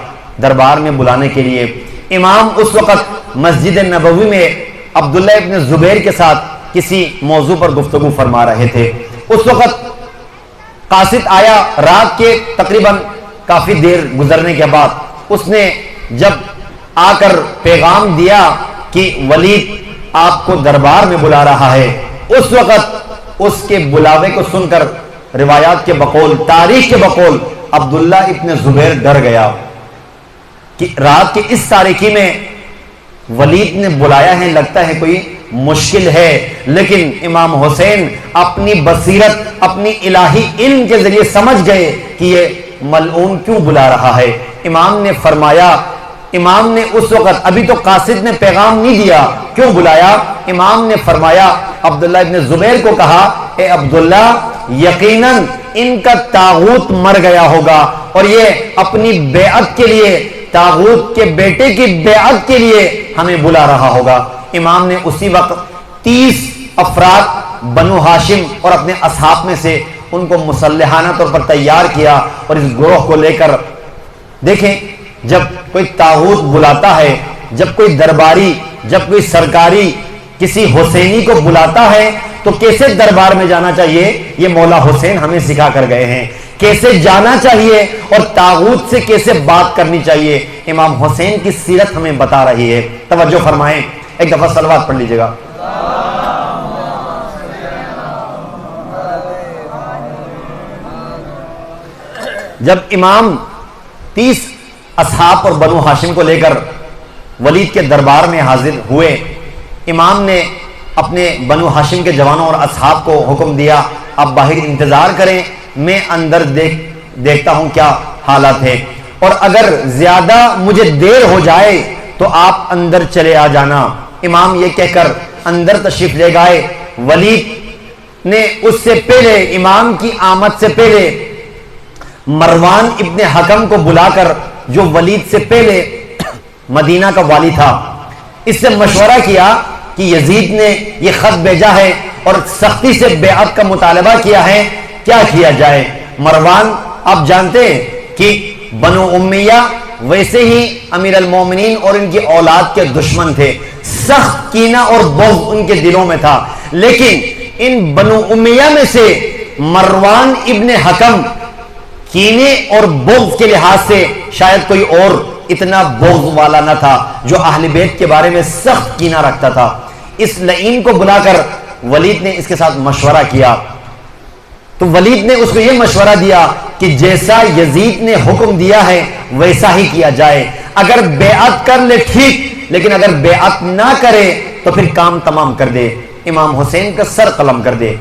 Speaker 2: دربار میں بلانے کے لیے۔ امام اس وقت مسجد نبوی میں عبداللہ ابن زبیر کے ساتھ کسی موضوع پر گفتگو فرما رہے تھے۔ اس وقت قاصد آیا، رات کے تقریباً کافی دیر گزرنے کے بعد اس نے جب آ کر پیغام دیا کہ ولید آپ کو دربار میں بلا رہا ہے، اس وقت اس کے بلاوے کو سن کر روایات کے بقول، تاریخ کے بقول، عبداللہ ابن زبیر ڈر گیا کہ رات کی اس تاریکی میں ولید نے بلایا ہے، لگتا ہے کوئی مشکل ہے، لیکن امام حسین اپنی بصیرت، اپنی الہی علم کے ذریعے سمجھ گئے کہ یہ ملعون کیوں بلا رہا ہے۔ امام نے فرمایا، امام نے اس وقت، ابھی تو قاصد نے پیغام نہیں دیا، کیوں بلایا؟ امام نے فرمایا، عبداللہ ابن زبیر کو کہا، اے عبداللہ، یقیناً ان کا طاغوت مر گیا ہوگا، اور یہ اپنی بیعت کے لیے، طاغوت کے بیٹے کی بیعت کے لیے ہمیں بلا رہا ہوگا۔ امام نے اسی وقت 30 افراد بنو ہاشم اور اپنے اصحاب میں سے ان کو مسلحانہ طور پر تیار کیا، اور اس گروہ کو لے کر، دیکھیں جب کوئی طاغوت بلاتا ہے، جب کوئی درباری، جب کوئی سرکاری کسی حسینی کو بلاتا ہے تو کیسے دربار میں جانا چاہیے، یہ مولا حسین ہمیں سکھا کر گئے ہیں، کیسے جانا چاہیے اور طاغوت سے کیسے بات کرنی چاہیے۔ امام حسین کی سیرت ہمیں بتا رہی ہے۔ توجہ فرمائیں، ایک دفعہ صلوات پڑھ لیجئے گا۔ جب امام 30 اصحاب اور بنو ہاشم کو لے کر ولید کے دربار میں حاضر ہوئے، امام نے اپنے بنو ہاشم کے جوانوں اور اصحاب کو حکم دیا، آپ باہر انتظار کریں، میں اندر دیکھتا ہوں کیا حالات ہے، اور اگر زیادہ مجھے دیر ہو جائے تو آپ اندر چلے آ جانا۔ امام یہ کہہ کر اندر تشریف لے گئے۔ ولید نے اس سے پہلے، امام کی آمد سے پہلے مروان ابن حکم کو بلا کر، جو ولید سے پہلے مدینہ کا والی تھا، اس سے مشورہ کیا کہ یزید نے یہ خط بھیجا ہے اور سختی سے بیعت کا مطالبہ کیا ہے، کیا کیا جائے؟ مروان آپ جانتے ہیں کہ بنو امیہ ویسے ہی امیر المومنین اور ان کی اولاد کے دشمن تھے، سخت کینہ اور بغض ان کے دلوں میں تھا، لیکن ان بنو امیہ میں سے مروان ابن حکم کینے اور بغض کے لحاظ سے شاید کوئی اور اتنا بغض والا نہ تھا جو اہل بیت کے بارے میں سخت کینہ رکھتا تھا۔ اس لعین کو بلا کر ولید نے اس کے ساتھ مشورہ کیا، تو ولید نے اس کو یہ مشورہ دیا کہ جیسا یزید نے حکم دیا ہے ویسا ہی کیا جائے، اگر بیعت کر لے ٹھیک، لیکن اگر بیعت نہ کرے تو پھر کام تمام کر دے، امام حسین کا سر قلم کر دے۔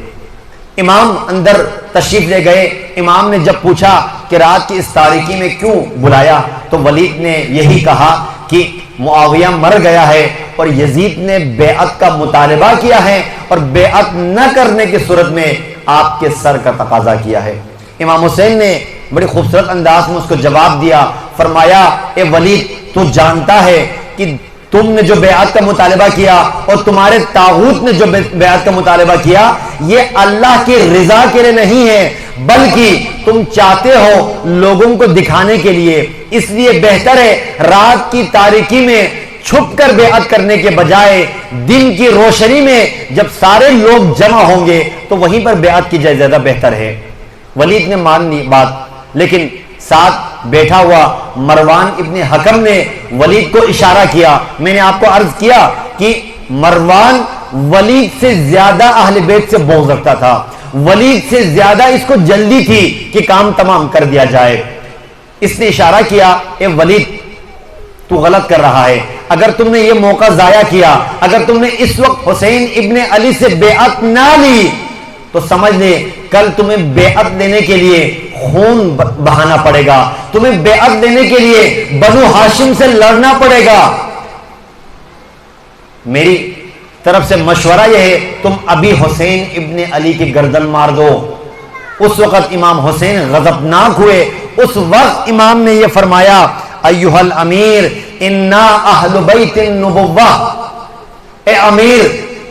Speaker 2: امام اندر تشریف لے گئے، امام نے جب پوچھا کہ رات کی اس تاریکی میں کیوں بلایا، تو ولید نے یہی کہا کہ معاویہ مر گیا ہے اور یزید نے بیعت کا مطالبہ کیا ہے اور بیعت نہ کرنے کی صورت میں آپ کے سر کا تقاضا کیا ہے۔ امام حسین نے بڑی خوبصورت انداز میں اس کو جواب دیا، فرمایا اے ولید، تو جانتا ہے کہ تم نے جو بیعت کا مطالبہ کیا اور تمہارے طاغوت نے جو بیعت کا مطالبہ کیا، یہ اللہ کی رضا کے لیے نہیں ہے، بلکہ تم چاہتے ہو لوگوں کو دکھانے کے لیے، اس لیے بہتر ہے رات کی تاریکی میں چھپ کر بیعت کرنے کے بجائے دن کی روشنی میں جب سارے لوگ جمع ہوں گے تو وہیں پر بیعت کی جائے، زیادہ بہتر ہے۔ ولید نے مان لی بات، لیکن ساتھ بیٹھا ہوا مروان ابن حکم نے ولید کو اشارہ کیا۔ میں نے آپ کو عرض کیا کہ مروان ولید سے زیادہ اہل بیت سے بغض رکھتا تھا، ولید سے زیادہ اس کو جلدی تھی کہ کام تمام کر دیا جائے۔ اس نے اشارہ کیا، اے ولید، تو غلط کر رہا ہے، اگر تم نے یہ موقع ضائع کیا، اگر تم نے اس وقت حسین ابن علی سے بیعت نہ لی تو سمجھ لے کل تمہیں بیعت لینے کے لیے خون بہانا پڑے گا، تمہیں بیعت لینے کے لیے بنو ہاشم سے لڑنا پڑے گا۔ میری طرف سے مشورہ یہ ہے، تم ابھی حسین ابن علی کی گردن مار دو۔ اس وقت امام حسین غضبناک ہوئے، اس وقت امام نے یہ فرمایا، ایھا الامیر انا اہل بیت النبوہ، اے امیر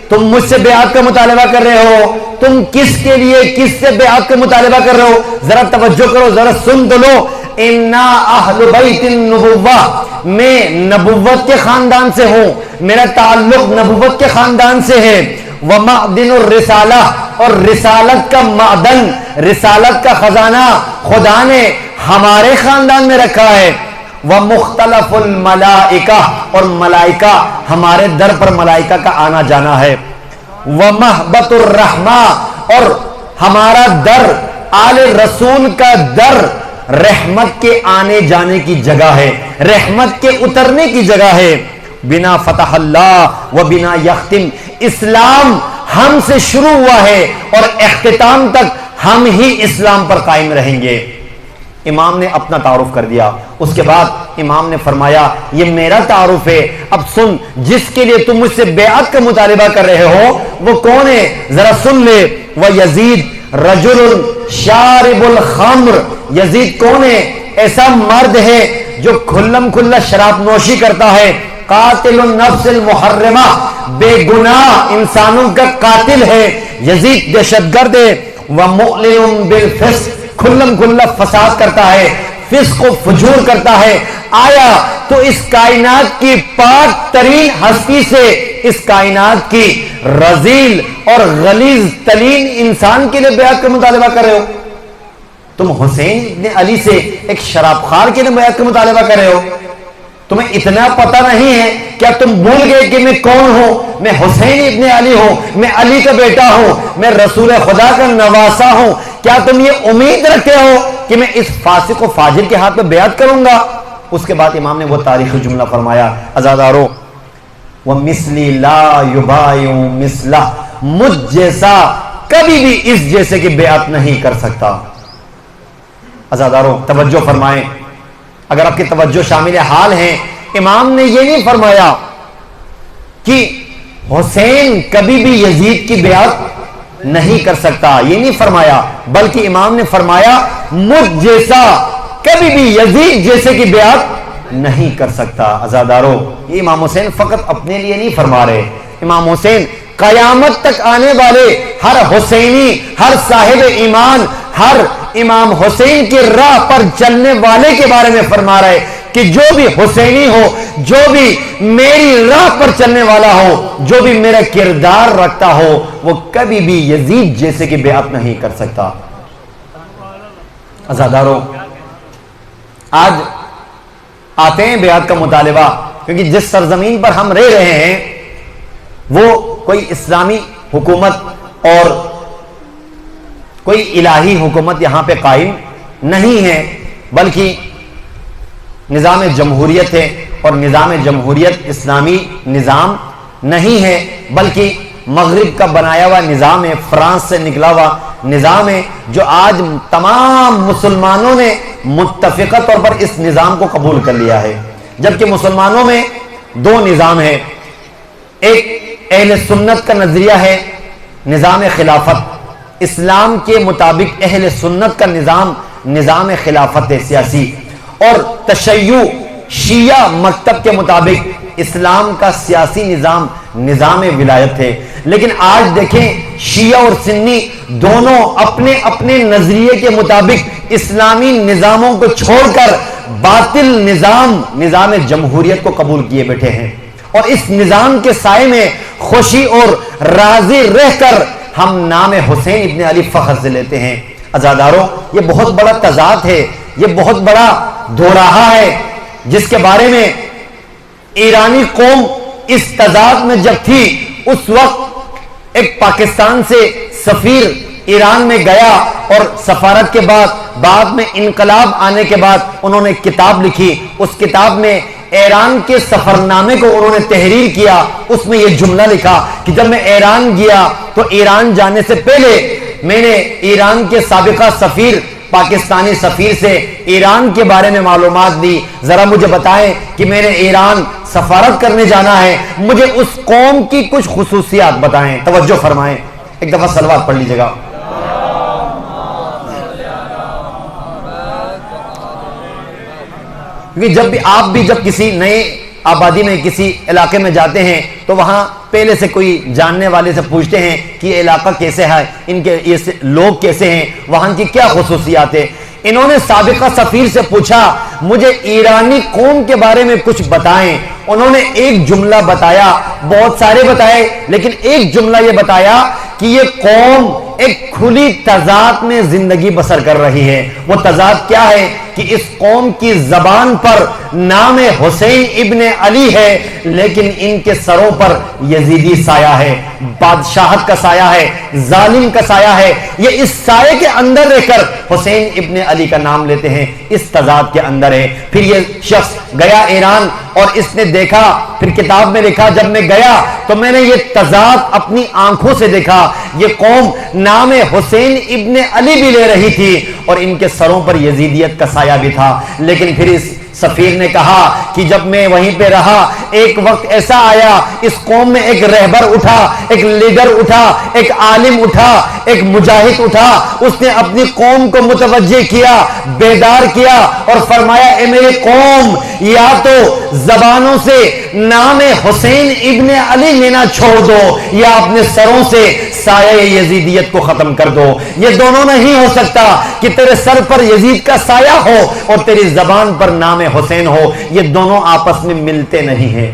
Speaker 2: تم مجھ سے بیعت کا مطالبہ کر رہے ہو، تم کس کے لیے کس سے بیعت کا مطالبہ کر رہے ہو؟ ذرا توجہ کرو، ذرا سن تو لو۔ انا اہل بیت النبوہ، میں نبوت کے خاندان سے ہوں، میرا تعلق نبوت کے خاندان سے ہے۔ ومعدن الرسالہ، اور رسالت کا معدن، رسالت کا خزانہ خدا نے ہمارے خاندان میں رکھا ہے۔ ومختلف الملائکہ، اور ملائکہ ہمارے در پر ملائکہ کا آنا جانا ہے۔ ومحبت الرحمہ، اور ہمارا در، آل رسول کا در رحمت کے آنے جانے کی جگہ ہے، رحمت کے اترنے کی جگہ ہے۔ بنا فتح اللہ و بنا یختم، اسلام ہم سے شروع ہوا ہے اور اختتام تک ہم ہی اسلام پر قائم رہیں گے۔ امام نے اپنا تعارف کر دیا، اس کے بعد امام نے فرمایا یہ میرا تعارف ہے، اب سن، جس کے لیے تم مجھ سے بیعت کا مطالبہ کر رہے ہو وہ کون ہے، ذرا سن لے۔ وَيَزِيد رَجُلٌ شَارِبُ الْخَمْرِ، یزید کون ہے؟ ایسا مرد ہے جو کھلم کھلا شراب نوشی کرتا ہے۔ قاتل النفس المحرمہ، بے گناہ انسانوں کا قاتل ہے، یزید دہشت گرد ہے۔ وَمُعْلِنٌ بِالْفِسْقِ، کھلم کھلا فساد کرتا ہے، فسق و فجور کرتا ہے۔ آیا تو اس کائنات کی پاک ترین ہستی سے اس کائنات کی رذیل اور غلیظ ترین انسان کے لیے بیعت کا مطالبہ کر رہے ہو؟ تم حسین ابن علی سے ایک شراب خار کے لیے بیعت کا مطالبہ کر رہے ہو؟ تمہیں اتنا پتہ نہیں ہے؟ کیا تم بھول گئے کہ میں کون ہوں؟ میں حسین ابن علی ہوں، میں علی کا بیٹا ہوں، میں رسول خدا کا نواسا ہوں۔ کیا تم یہ امید رکھتے ہو کہ میں اس فاسق و فاجر کے ہاتھ میں بیعت کروں گا؟ اس کے بعد امام نے وہ تاریخی جملہ فرمایا، عزادارو، وَمِثْلِ لَا يُبَايُ مِثْلَهُ، مجھ جیسا کبھی بھی اس جیسے کی بیعت نہیں کر سکتا۔ عزادارو توجہ فرمائیں، اگر آپ کی توجہ شامل حال ہیں، امام نے یہ نہیں فرمایا کہ حسین کبھی بھی یزید کی بیعت نہیں کر سکتا، یہ نہیں فرمایا، بلکہ امام نے فرمایا مجھ جیسا کبھی بھی یزید جیسے کی بیعت نہیں کر سکتا۔ عزادارو، یہ امام حسین فقط اپنے لیے نہیں فرما رہے، امام حسین قیامت تک آنے والے ہر حسینی، ہر صاحب ایمان، ہر امام حسین کی راہ پر چلنے والے کے بارے میں فرما رہے کہ جو بھی حسینی ہو، جو بھی میری راہ پر چلنے والا ہو، جو بھی میرا کردار رکھتا ہو، وہ کبھی بھی یزید جیسے کی بیعت نہیں کر سکتا۔ عزادارو، آج آتے ہیں بیعت کا مطالبہ، کیونکہ جس سرزمین پر ہم رہ رہے ہیں وہ کوئی اسلامی حکومت اور کوئی الہی حکومت یہاں پہ قائم نہیں ہے، بلکہ نظام جمہوریت ہے، اور نظام جمہوریت اسلامی نظام نہیں ہے، بلکہ مغرب کا بنایا ہوا نظام ہے، فرانس سے نکلا ہوا نظام ہے، جو آج تمام مسلمانوں نے متفقہ طور پر اس نظام کو قبول کر لیا ہے۔ جبکہ مسلمانوں میں دو نظام ہیں، ایک اہل سنت کا نظریہ ہے نظام خلافت، اسلام کے مطابق اہل سنت کا نظام خلافت ہے سیاسی، اور تشیع شیعہ مکتب کے مطابق اسلام کا سیاسی نظام ولایت ہے۔ لیکن آج دیکھیں شیعہ اور سنی دونوں اپنے اپنے نظریے کے مطابق اسلامی نظاموں کو چھوڑ کر باطل نظام جمہوریت کو قبول کیے بیٹھے ہیں، اور اس نظام کے سائے میں خوشی اور راضی رہ کر ہم نام حسین ابن علی فخر سے لیتے ہیں۔ عزاداروں، یہ بہت بڑا تضاد ہے، یہ بہت بڑا دوراہا ہے، جس کے بارے میں ایرانی قوم اس تضاد میں جب تھی، اس وقت ایک پاکستان سے سفیر ایران میں گیا، اور سفارت کے بعد میں انقلاب آنے کے بعد انہوں نے کتاب لکھی، اس کتاب میں ایران کے سفرنامے کو انہوں نے تحریر کیا، اس میں یہ جملہ لکھا کہ جب میں ایران گیا تو ایران جانے سے پہلے میں نے ایران کے سابقہ سفیر، پاکستانی سفیر سے ایران کے بارے میں معلومات دی، ذرا مجھے بتائیں کہ میں نے ایران سفارت کرنے جانا ہے، مجھے اس قوم کی کچھ خصوصیات بتائیں۔ توجہ فرمائیں، ایک دفعہ صلوات پڑھ لیجیے گا۔ کیونکہ جب کسی نئے آبادی میں کسی علاقے میں جاتے ہیں تو وہاں پہلے سے کوئی جاننے والے سے پوچھتے ہیں کہ یہ علاقہ کیسے ہے، ان کے یہ لوگ کیسے ہیں، وہاں کی کیا خصوصیات ہیں۔ انہوں نے سابقہ سفیر سے پوچھا مجھے ایرانی قوم کے بارے میں کچھ بتائیں۔ انہوں نے ایک جملہ بتایا، بہت سارے بتائے، لیکن ایک جملہ یہ بتایا کہ یہ قوم ایک کھلی تضاد میں زندگی بسر کر رہی ہے۔ وہ تضاد کیا ہے کہ اس قوم کی زبان پر نام حسین ابن علی ہے، لیکن ان کے سروں پر یزیدی سایہ ہے، بادشاہت کا سایہ ہے، ظالم کا سایہ ہے۔ یہ اس سایہ کے اندر رہ کر حسین ابن علی کا نام لیتے ہیں، اس تضاد کے اندر ہے۔ پھر یہ شخص گیا ایران اور اس نے دیکھا، پھر کتاب میں لکھا جب میں گیا تو میں نے یہ تضاد اپنی آنکھوں سے دیکھا، یہ قوم نام حسین ابن علی بھی لے رہی تھی اور ان کے سروں پر یزیدیت کا سایہ بھی تھا۔ لیکن پھر اس سفیر نے کہا کہ جب میں وہیں پہ رہا، ایک وقت ایسا آیا اس قوم میں ایک رہبر اٹھا، ایک لیڈر اٹھا، ایک عالم اٹھا، ایک مجاہد اٹھا، اس نے اپنی قوم کو متوجہ کیا، بیدار کیا اور فرمایا اے میری قوم، یا تو زبانوں سے نام حسین ابن علی لینا چھوڑ دو یا اپنے سروں سے سایہ یزیدیت کو ختم کر دو۔ یہ دونوں نہیں ہو سکتا کہ تیرے سر پر یزید کا سایہ ہو اور تیری زبان پر نام حسین ہو، یہ دونوں آپس میں ملتے نہیں ہیں۔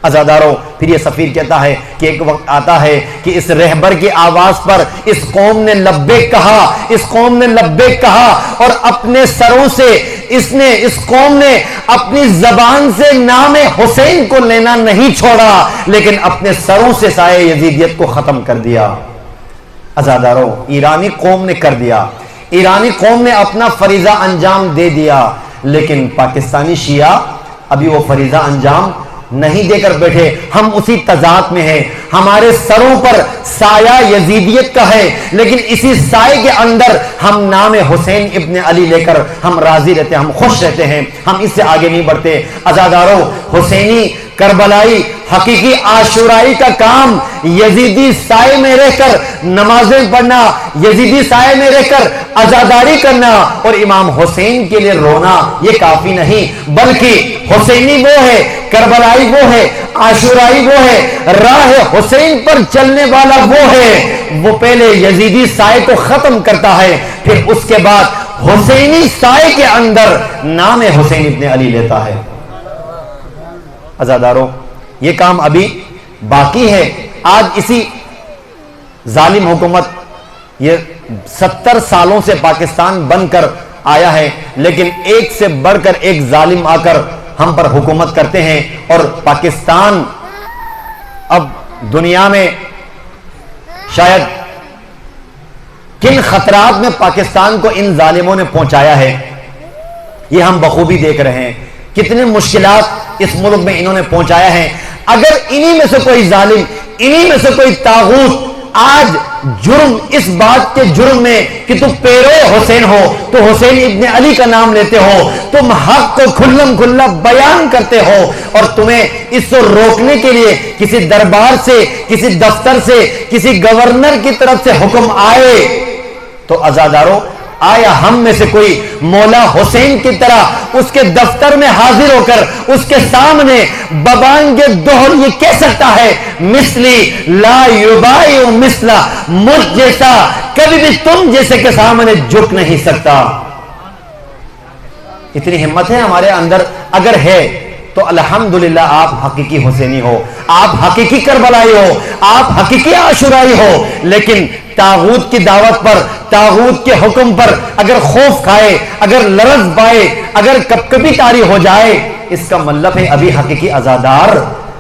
Speaker 2: عزاداروں، پھر یہ سفیر کہتا ہے کہ ایک وقت آتا ہے کہ اس رہبر کی آواز پر اس قوم نے لبیک کہا، اس قوم نے لبیک کہا اور اپنے سروں سے اس قوم نے اپنی زبان سے نام حسین کو لینا نہیں چھوڑا، لیکن اپنے سروں سے سایہ یزیدیت کو ختم کر دیا۔ عزاداروں، ایرانی قوم نے کر دیا، ایرانی قوم نے اپنا فریضہ انجام دے دیا، لیکن پاکستانی شیعہ ابھی وہ فریضہ انجام نہیں دے کر بیٹھے۔ ہم اسی تضاد میں ہیں، ہمارے سروں پر سایہ یزیدیت کا ہے، لیکن اسی سائے کے اندر ہم نام حسین ابن علی لے کر ہم راضی رہتے ہیں، ہم خوش رہتے ہیں، ہم اس سے آگے نہیں بڑھتے۔ عزاداروں، حسینی، کربلائی، حقیقی عاشورائی کا کام یزیدی سائے میں رہ کر نمازیں پڑھنا، یزیدی سائے میں رہ کر عزاداری کرنا اور امام حسین کے لیے رونا یہ کافی نہیں، بلکہ حسینی وہ ہے، کربلائی وہ ہے، عاشورائی وہ ہے، راہ حسین پر چلنے والا وہ ہے۔ وہ پہلے یزیدی سائے کو ختم کرتا ہے، پھر اس کے بعد حسینی سائے کے اندر نام حسین ابن علی لیتا ہے۔ عزاداروں، یہ کام ابھی باقی ہے۔ آج اسی ظالم حکومت یہ 70 سالوں سے پاکستان بن کر آیا ہے، لیکن ایک سے بڑھ کر ایک ظالم آ کر ہم پر حکومت کرتے ہیں، اور پاکستان اب دنیا میں شاید کن خطرات میں پاکستان کو ان ظالموں نے پہنچایا ہے یہ ہم بخوبی دیکھ رہے ہیں، کتنے مشکلات اس ملک میں انہوں نے پہنچایا ہے۔ اگر انہی میں سے کوئی ظالم، انہی میں سے کوئی طاغوت آج جرم اس بات کے جرم میں کہ تم پیرو حسین ہو، تو حسین ابن علی کا نام لیتے ہو، تم حق کو کھلم کھلا بیان کرتے ہو، اور تمہیں اس کو روکنے کے لیے کسی دربار سے، کسی دفتر سے، کسی گورنر کی طرف سے حکم آئے، تو عزاداروں آیا ہم میں سے کوئی مولا حسین کی طرح اس کے دفتر میں حاضر ہو کر اس کے سامنے ببانگ دوہر یہ کہہ سکتا ہے مثلی لا یبایع مثلا، مجھ جیسا کبھی بھی تم جیسے کے سامنے جھک نہیں سکتا؟ اتنی ہمت ہے ہمارے اندر اگر ہے تو الحمدللہ آپ حقیقی حسینی ہو، آپ حقیقی کربلائی ہو، آپ حقیقی عاشورائی ہو۔ لیکن طاغوت کی دعوت پر، طاغوت کے حکم پر اگر خوف کھائے، اگر لرز پائے، اگر کپکپی طاری ہو جائے، اس کا مطلب ہے ابھی حقیقی عزادار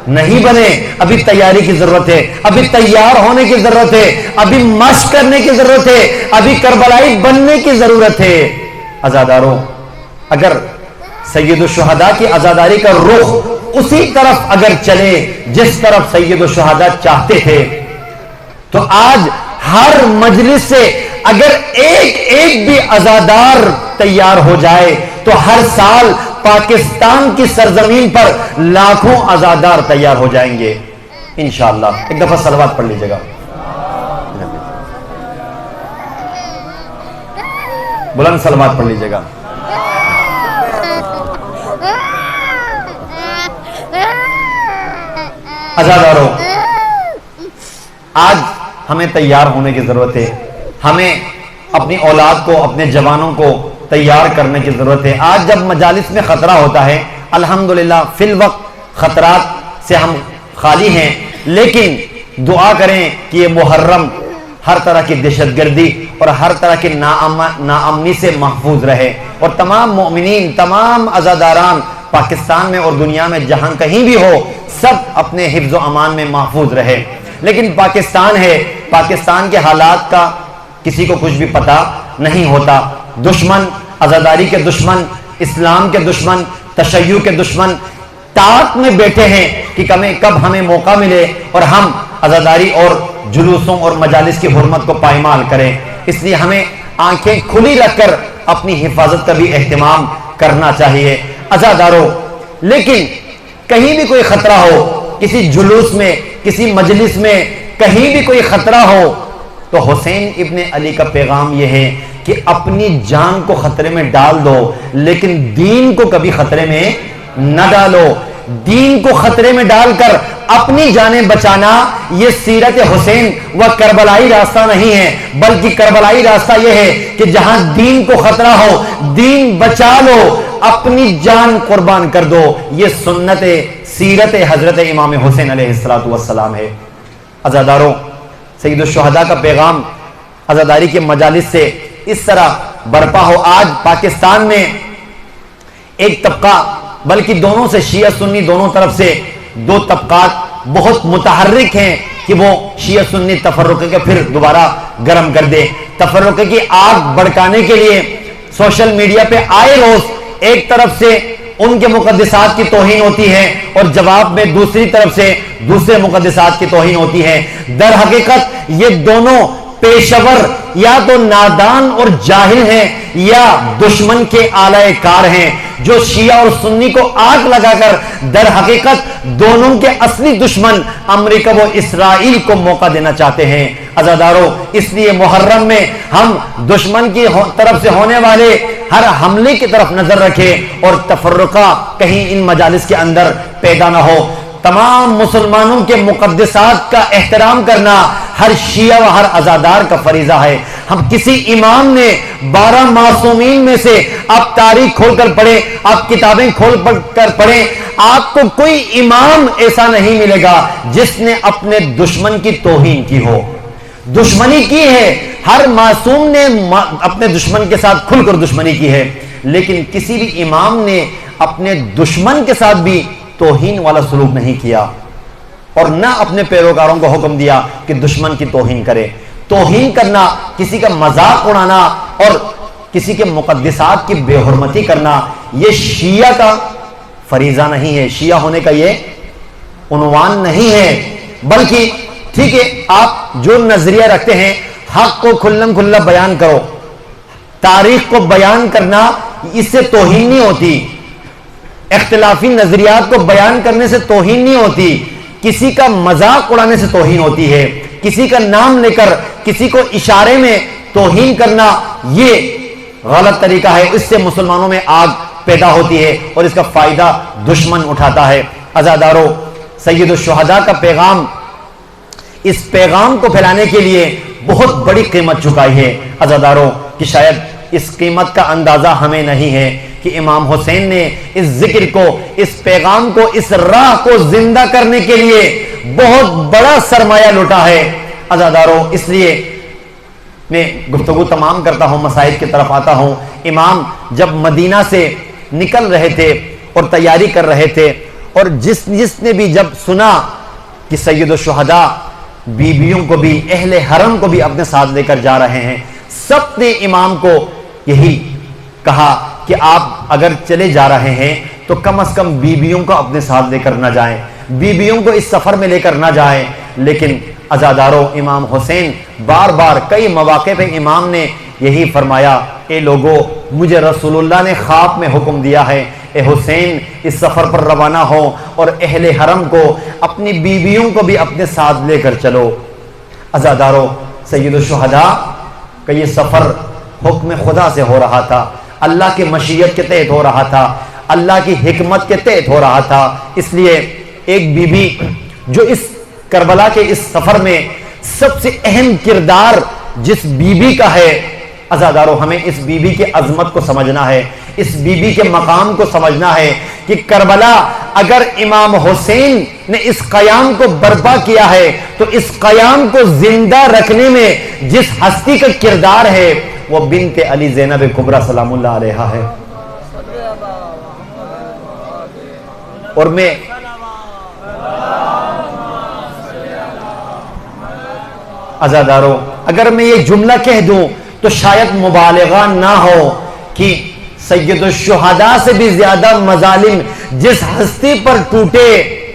Speaker 2: نہیں بنے، ابھی تیاری کی ضرورت ہے، ابھی تیار ہونے کی ضرورت ہے، ابھی مشق کرنے کی ضرورت ہے، ابھی کربلائی بننے کی ضرورت ہے۔ عزاداروں، اگر سید الشہداء کی عزاداری کا رخ اسی طرف اگر چلے جس طرف سید الشہداء چاہتے تھے، تو آج ہر مجلس سے اگر ایک ایک بھی عزادار تیار ہو جائے تو ہر سال پاکستان کی سرزمین پر لاکھوں عزادار تیار ہو جائیں گے انشاءاللہ۔ ایک دفعہ صلوات پڑھ لیجئے گا، بلند صلوات پڑھ لیجئے گا۔ عزاداروں، آج ہمیں تیار ہونے کی ضرورت ہے، ہمیں اپنی اولاد کو، اپنے جوانوں کو تیار کرنے کی ضرورت ہے۔ آج جب مجالس میں خطرہ ہوتا ہے، الحمدللہ فی الوقت خطرات سے ہم خالی ہیں، لیکن دعا کریں کہ یہ محرم ہر طرح کی دہشت گردی اور ہر طرح کی ناامنی سے محفوظ رہے، اور تمام مؤمنین، تمام عزاداران پاکستان میں اور دنیا میں جہاں کہیں بھی ہو، سب اپنے حفظ و امان میں محفوظ رہے۔ لیکن پاکستان ہے، پاکستان کے حالات کا کسی کو کچھ بھی پتہ نہیں ہوتا۔ دشمن، عزاداری کے دشمن، اسلام کے دشمن، تشیع کے دشمن تاک میں بیٹھے ہیں کہ کب ہمیں موقع ملے اور ہم عزاداری اور جلوسوں اور مجالس کی حرمت کو پائمال کریں۔ اس لیے ہمیں آنکھیں کھلی رکھ کر اپنی حفاظت کا بھی اہتمام کرنا چاہیے۔ عزاداروں، لیکن کہیں بھی کوئی خطرہ ہو، کسی جلوس میں، کسی مجلس میں کہیں بھی کوئی خطرہ ہو، تو حسین ابن علی کا پیغام یہ ہے کہ اپنی جان کو خطرے میں ڈال دو، لیکن دین کو کبھی خطرے میں نہ ڈالو۔ دین کو خطرے میں ڈال کر اپنی جانیں بچانا یہ سیرت حسین و کربلائی راستہ نہیں ہے، بلکہ کربلائی راستہ یہ ہے کہ جہاں دین کو خطرہ ہو، دین بچا لو، اپنی جان قربان کر دو۔ یہ سنت سیرت حضرت امام حسین علیہ السلام ہے۔ عزاداروں، سید الشہداء کا پیغام عزاداری کے مجالس سے اس طرح برپا ہو۔ آج پاکستان میں ایک طبقہ، بلکہ دونوں سے، شیعہ سنی دونوں طرف سے دو طبقات بہت متحرک ہیں کہ وہ شیعہ سنی تفرقے کے پھر دوبارہ گرم کر دے۔ تفرقے کی آگ بھڑکانے کے لیے سوشل میڈیا پہ آئے روز ایک طرف سے ان کے مقدسات کی توہین ہوتی ہے اور جواب میں دوسری طرف سے دوسرے مقدسات کی توہین ہوتی ہے۔ در حقیقت یہ دونوں پیشور یا تو نادان اور جاہل ہیں یا دشمن کے آلہ کار ہیں، جو شیعہ اور سنی کو آگ لگا کر در حقیقت دونوں کے اصلی دشمن امریکہ و اسرائیل کو موقع دینا چاہتے ہیں۔ عزادارو، اس لیے محرم میں ہم دشمن کی طرف سے ہونے والے ہر حملے کی طرف نظر رکھیں اور تفرقہ کہیں ان مجالس کے اندر پیدا نہ ہو۔ تمام مسلمانوں کے مقدسات کا احترام کرنا ہر شیعہ و ہر عزادار کا فریضہ ہے۔ ہم کسی امام نے 12 معصومین میں سے آپ تاریخ کھول کر پڑھیں، آپ کتابیں کھول کر پڑھیں، آپ کو کوئی امام ایسا نہیں ملے گا جس نے اپنے دشمن کی توہین کی ہو، دشمنی کی ہے۔ ہر معصوم نے اپنے دشمن کے ساتھ کھل کر دشمنی کی ہے، لیکن کسی بھی امام نے اپنے دشمن کے ساتھ بھی توہین والا سلوک نہیں کیا، اور نہ اپنے پیروکاروں کو حکم دیا کہ دشمن کی توہین کرے۔ توہین کرنا، کسی کا مذاق اڑانا اور کسی کے مقدسات کی بے حرمتی کرنا، یہ شیعہ کا فریضہ نہیں ہے، شیعہ ہونے کا یہ عنوان نہیں ہے۔ بلکہ ٹھیک ہے، آپ جو نظریہ رکھتے ہیں حق کو کھلم کھلا بیان کرو، تاریخ کو بیان کرنا اس سے توہین نہیں ہوتی، اختلافی نظریات کو بیان کرنے سے توہین نہیں ہوتی، کسی کا مذاق اڑانے سے توہین ہوتی ہے۔ کسی کا نام لے کر کسی کو اشارے میں توہین کرنا یہ غلط طریقہ ہے، اس سے مسلمانوں میں آگ پیدا ہوتی ہے اور اس کا فائدہ دشمن اٹھاتا ہے۔ عزادارو، سید الشہداء کا پیغام، اس پیغام کو پھیلانے کے لیے بہت بڑی قیمت چکائی ہے عزادارو، کہ شاید اس قیمت کا اندازہ ہمیں نہیں ہے کہ امام حسین نے اس ذکر کو، اس پیغام کو، اس راہ کو زندہ کرنے کے لیے بہت بڑا سرمایہ لوٹا ہے عزادارو۔ اس لیے میں گفتگو تمام کرتا ہوں، مسائل کی طرف آتا ہوں۔ امام جب مدینہ سے نکل رہے تھے اور تیاری کر رہے تھے، اور جس نے بھی جب سنا کہ سید الشہداء بیویوں کو بھی، اہل حرم کو بھی اپنے ساتھ لے کر جا رہے ہیں، سب نے امام کو یہی کہا کہ آپ اگر چلے جا رہے ہیں تو کم از کم بیویوں کو اپنے ساتھ لے کر نہ جائیں، بیویوں کو اس سفر میں لے کر نہ جائیں۔ لیکن عزادارو، امام حسین بار بار کئی مواقع پہ امام نے یہی فرمایا، اے لوگو، مجھے رسول اللہ نے خواب میں حکم دیا ہے، اے حسین اس سفر پر روانہ ہو اور اہل حرم کو، اپنی بیویوں کو بھی اپنے ساتھ لے کر چلو۔ عزادارو، سید الشہداء کہ یہ سفر حکم خدا سے ہو رہا تھا، اللہ کی مشیت کے تحت ہو رہا تھا، اللہ کی حکمت کے تحت ہو رہا تھا۔ اس لیے ایک بی بی جو اس کربلا کے اس سفر میں سب سے اہم کردار جس بی بی کا ہے، عزادارو ہمیں اس بی بی کی عظمت کو سمجھنا ہے، اس بی بی کے مقام کو سمجھنا ہے کہ کربلا اگر امام حسین نے اس قیام کو برپا کیا ہے تو اس قیام کو زندہ رکھنے میں جس ہستی کا کردار ہے وہ بنت علی زینب کبریٰ سلام اللہ علیہا ہے۔ اور میں عزادارو اگر میں یہ جملہ کہہ دوں تو شاید مبالغہ نہ ہو کہ سید الشہداء سے بھی زیادہ مظالم جس ہستی پر ٹوٹے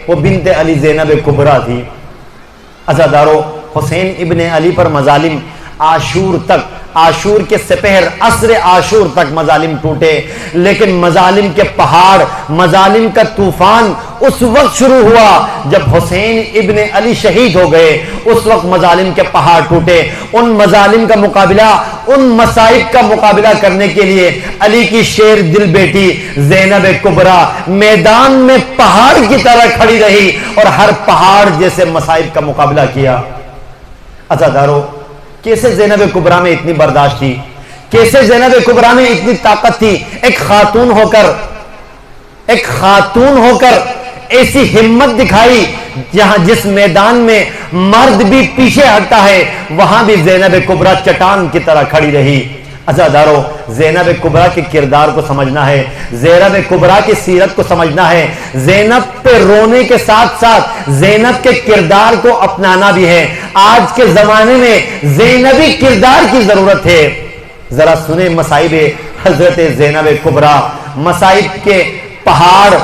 Speaker 2: وہ بنت علی زینب کبریٰ تھی۔ عزادارو، حسین ابن علی پر مظالم عاشور تک، عاشور کے سپہر عصر عاشور تک مظالم ٹوٹے، لیکن مظالم کے پہاڑ، مظالم کا طوفان اس وقت شروع ہوا جب حسین ابن علی شہید ہو گئے، اس وقت مظالم کے پہاڑ ٹوٹے۔ ان مظالم کا مقابلہ، ان مصائب کا مقابلہ کرنے کے لیے علی کی شیر دل بیٹی زینب کبریٰ میدان میں پہاڑ کی طرح کھڑی رہی اور ہر پہاڑ جیسے مصائب کا مقابلہ کیا۔ عزادارو، کیسے زینب کبریٰ میں اتنی برداشت تھی، کیسے زینب کبریٰ میں اتنی طاقت تھی، ایک خاتون ہو کر ایسی ہمت دکھائی جہاں جس میدان میں مرد بھی پیچھے ہٹتا ہے وہاں بھی زینب کبریٰ چٹان کی طرح کھڑی رہی۔ عزادارو، زینب کبریٰ کے کردار کو سمجھنا ہے، زینب کبریٰ کی سیرت کو سمجھنا ہے، زینب پہ رونے کے ساتھ ساتھ زینب کے کردار کو اپنانا بھی ہے۔ آج کے زمانے میں زینبی کردار کی ضرورت ہے۔ ذرا سنیں مصائب حضرت زینب کبریٰ، مصائب کے پہاڑ،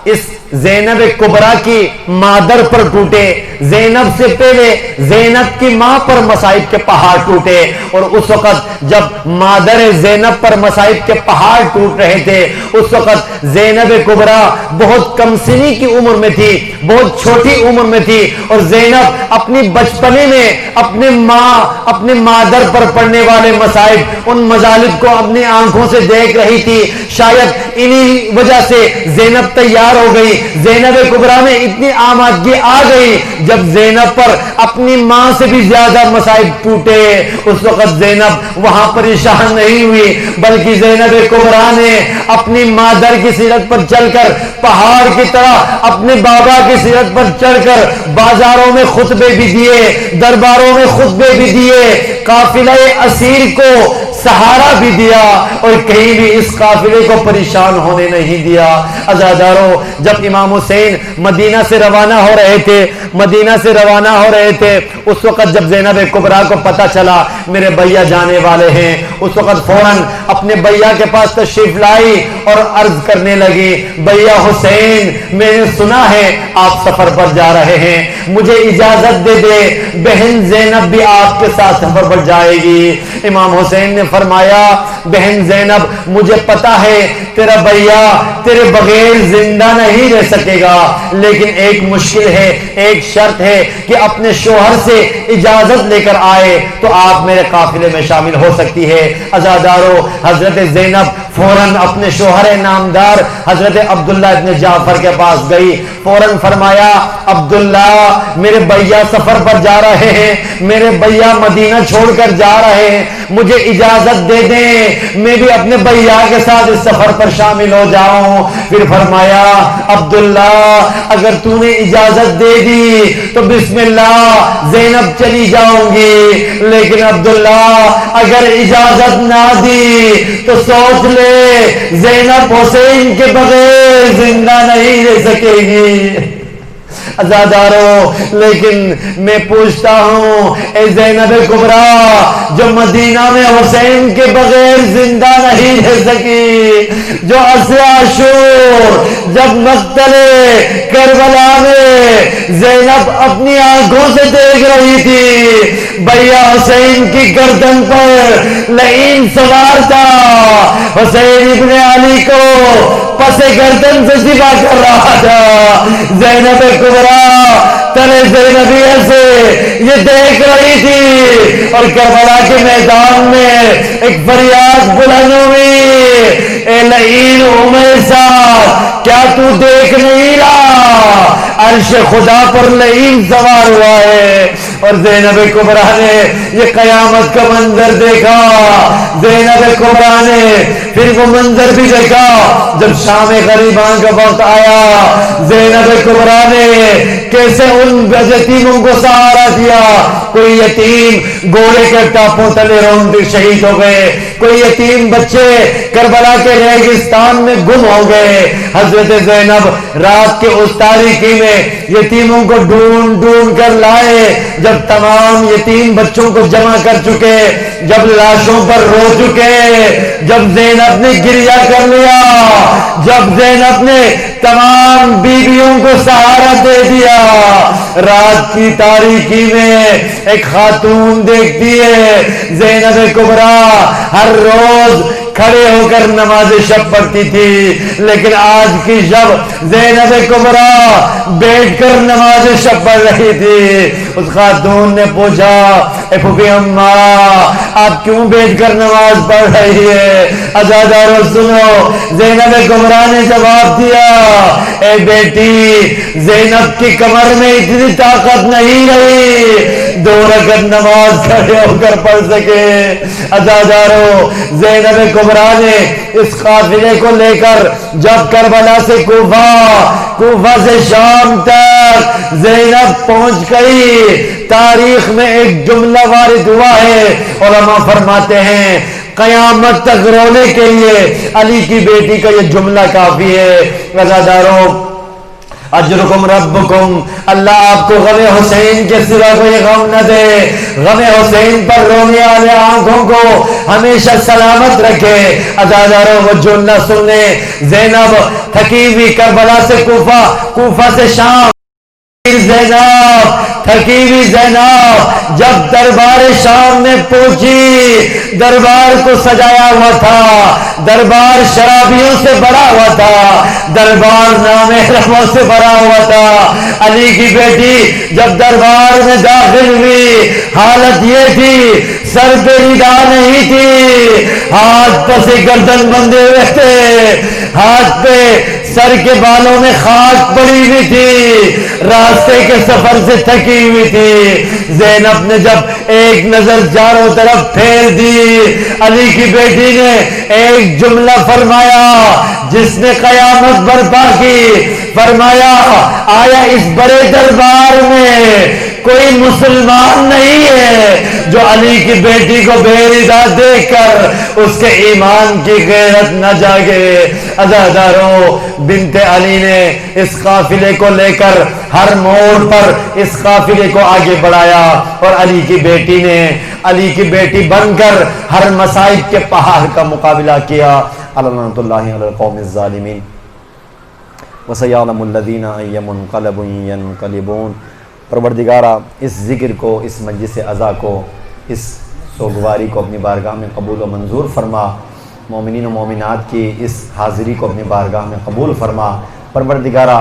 Speaker 2: اس زینب کبریٰ کی مادر پر ٹوٹے، زینب سے پہلے زینب کی ماں پر مصائب کے پہاڑ ٹوٹے، اور اس وقت جب مادر زینب پر مصائب کے پہاڑ ٹوٹ رہے تھے اس وقت زینب کبریٰ بہت کم سنی کی عمر میں تھی، بہت چھوٹی عمر میں تھی، اور زینب اپنی بچپنے میں اپنے مادر پر پڑنے والے مصائب، ان مظالم کو اپنی آنکھوں سے دیکھ رہی تھی۔ شاید انہی وجہ سے زینب تیار ہو گئی، زینب کبریٰ میں اتنی آمادگی آ گئی، جب زینب پر اپنی ماں سے بھی زیادہ مصائب ٹوٹے اس وقت زینب وہاں پریشان نہیں ہوئی، بلکہ زینب کبریٰ نے اپنی مادر کی سیرت پر چل کر پہاڑ کی طرح اپنے بابا کی سیرت پر چڑھ کر بازاروں میں خطبے بھی دیے، درباروں میں خطبے بھی دیے، قافلہ اسیر کو سہارا بھی دیا، اور کہیں بھی اس قافلے کو پریشان ہونے نہیں دیا۔ عزاداروں، جب امام حسین مدینہ سے روانہ ہو رہے تھے اس وقت جب زینب کبریٰ کو پتہ چلا میرے بھیا جانے والے ہیں، اس وقت فوراً اپنے بھیا کے پاس تشریف لائی اور عرض کرنے لگی، بھیا حسین، میں نے سنا ہے آپ سفر پر جا رہے ہیں، مجھے اجازت دے دے، بہن زینب بھی آپ کے ساتھ سفر پر جائے گی۔ امام حسین نے فرمایا، بہن زینب، مجھے پتا ہے تیرا بھیا تیرے بغیر زندہ نہیں رہ سکے گا، لیکن ایک مشکل ہے، ایک شرط ہے کہ اپنے شوہر سے اجازت لے کر آئے تو آپ میرے قافلے میں شامل ہو سکتی ہے۔ عزادارو، حضرت زینب فوراً اپنے شوہر نامدار حضرت عبداللہ ابن جعفر کے پاس گئی، فوراً فرمایا، عبداللہ، میرے بھیا سفر پر جا رہے ہیں، میرے بھیا مدینہ چھوڑ کر جا رہے ہیں، مجھے اجازت دے دیں میں بھی اپنے بھیا کے ساتھ اس سفر پر شامل ہو جاؤں۔ پھر فرمایا، عبداللہ، اگر تو نے اجازت دے دی تو بسم اللہ، زینب چلی جاؤں گی، لیکن عبداللہ اگر اجازت نہ دی تو سوچ لے زینب حسین کے بغیر زندہ نہیں رہ سکے گی۔ عزادارو، لیکن میں پوچھتا ہوں، اے زینب کبریٰ جو مدینہ میں حسین کے بغیر زندہ نہیں رہ سکی، جو عاشور جب مقتل کربلا میں زینب اپنی آنکھوں سے دیکھ رہی تھی، بھیا حسین کی گردن پر لعین سوار تھا، حسین ابن علی کو پس گردن سے ذبح کر رہا تھا، زینب کبریٰ تلے زینبیہ سے یہ دیکھ رہی تھی، اور کربلا کے میدان میں ایک فریاد بلند ہوئی، اے لعین امیسا، کیا تو دیکھ نہیں رہا عرش خدا پر لعین سوار ہوا ہے؟ اور زینب کبریٰ نے یہ قیامت کا منظر دیکھا، زینب کبریٰ نے پھر وہ منظر بھی دیکھا جب شام غریبان کا وقت آیا، زینب کبریٰ نے کیسے ان یتیموں کو سہارا دیا، کوئی یتیم گھوڑے کے ٹاپوں تلے روندے شہید ہو گئے، کوئی یتیم بچے کربلا کے ریگستان میں گم ہو گئے، حضرت زینب رات کے اس تاریکی میں یتیموں کو ڈھونڈ ڈھونڈ کر لائے، جب تمام یتیم بچوں کو جمع کر چکے، جب لاشوں پر رو چکے، جب زینب نے گریہ کر لیا، جب زینب نے تمام بیویوں کو سہارا دے دیا، رات کی تاریکی میں ایک خاتون دیکھتی ہے، زینب کبریٰ ہر روز کھڑے ہو کر نماز شب پڑھتی تھی، لیکن آج کی شب زینب کبریٰ بیٹھ کر نماز شب پڑھ رہی تھی۔ اس خاتون نے پوچھا، اے پھوپھی اماں، آپ کیوں بیٹھ کر نماز پڑھ رہی ہے؟ عزادارو سنو، زینب کبریٰ نے جواب دیا، اے بیٹی، زینب کی کمر میں اتنی طاقت نہیں رہی 2 رکعت نماز کھڑے ہو کر پڑھ سکے۔ عزادارو، زینب کبریٰ نے اس قافلے کو لے کر جب کربلا سے کوفہ سے شام تک زینب پہنچ گئی، تاریخ میں ایک جملہ وارد ہوا ہے، علماء فرماتے ہیں قیامت تک رونے کے لیے علی کی بیٹی کا یہ جملہ کافی ہے۔ عزادارو، اجرکم ربکم، اللہ آپ کو غم حسین کے سوا کوئی غم نہ دے، غم حسین پر رونے والے آنکھوں کو ہمیشہ سلامت رکھے۔ عزاداروں وہ جو نہ سننے، زینب تھکی ہوئی کربلا سے کوفہ، کوفہ سے شام، زینب تھکی ہوئی زینب جب دربار شام میں پہنچی، دربار کو سجایا ہوا تھا، دربار شرابیوں سے بھرا ہوا تھا، دربار نامحرموں سے بھرا ہوا تھا۔ علی کی بیٹی جب دربار میں داخل ہوئی، حالت یہ تھی سر پہ ردا نہیں تھی، ہاتھ پسے گردن بندھے ہوئے تھے، ہاتھ پہ سر کے بالوں میں خاک پڑی ہوئی تھی، راستے کے سفر سے تھکی ہوئی تھی۔ زینب نے جب ایک نظر چاروں طرف پھیر دی، علی کی بیٹی نے ایک جملہ فرمایا جس نے قیامت برپا کی، فرمایا آیا اس بڑے دربار میں کوئی مسلمان نہیں ہے جو علی کی بیٹی کو بے ردا دیکھ کر اس کے ایمان کی غیرت نہ جاگے۔ عزاداروں بنت علی نے اس قافلے کو لے کر ہر موڑ پر اس قافلے کو آگے بڑھایا، اور علی کی بیٹی نے علی کی بیٹی بن کر ہر مصائب کے پہاڑ کا مقابلہ کیا۔ لعنۃ اللہ علی القوم الظالمین وسیعلم الذین ان منقلب ینقلبون۔ پروردگارہ اس ذکر کو، اس مجلس عزا کو، اس سوگواری کو اپنی بارگاہ میں قبول و منظور فرما، مومنین و مومنات کی اس حاضری کو اپنی بارگاہ میں قبول فرما۔ پروردگارہ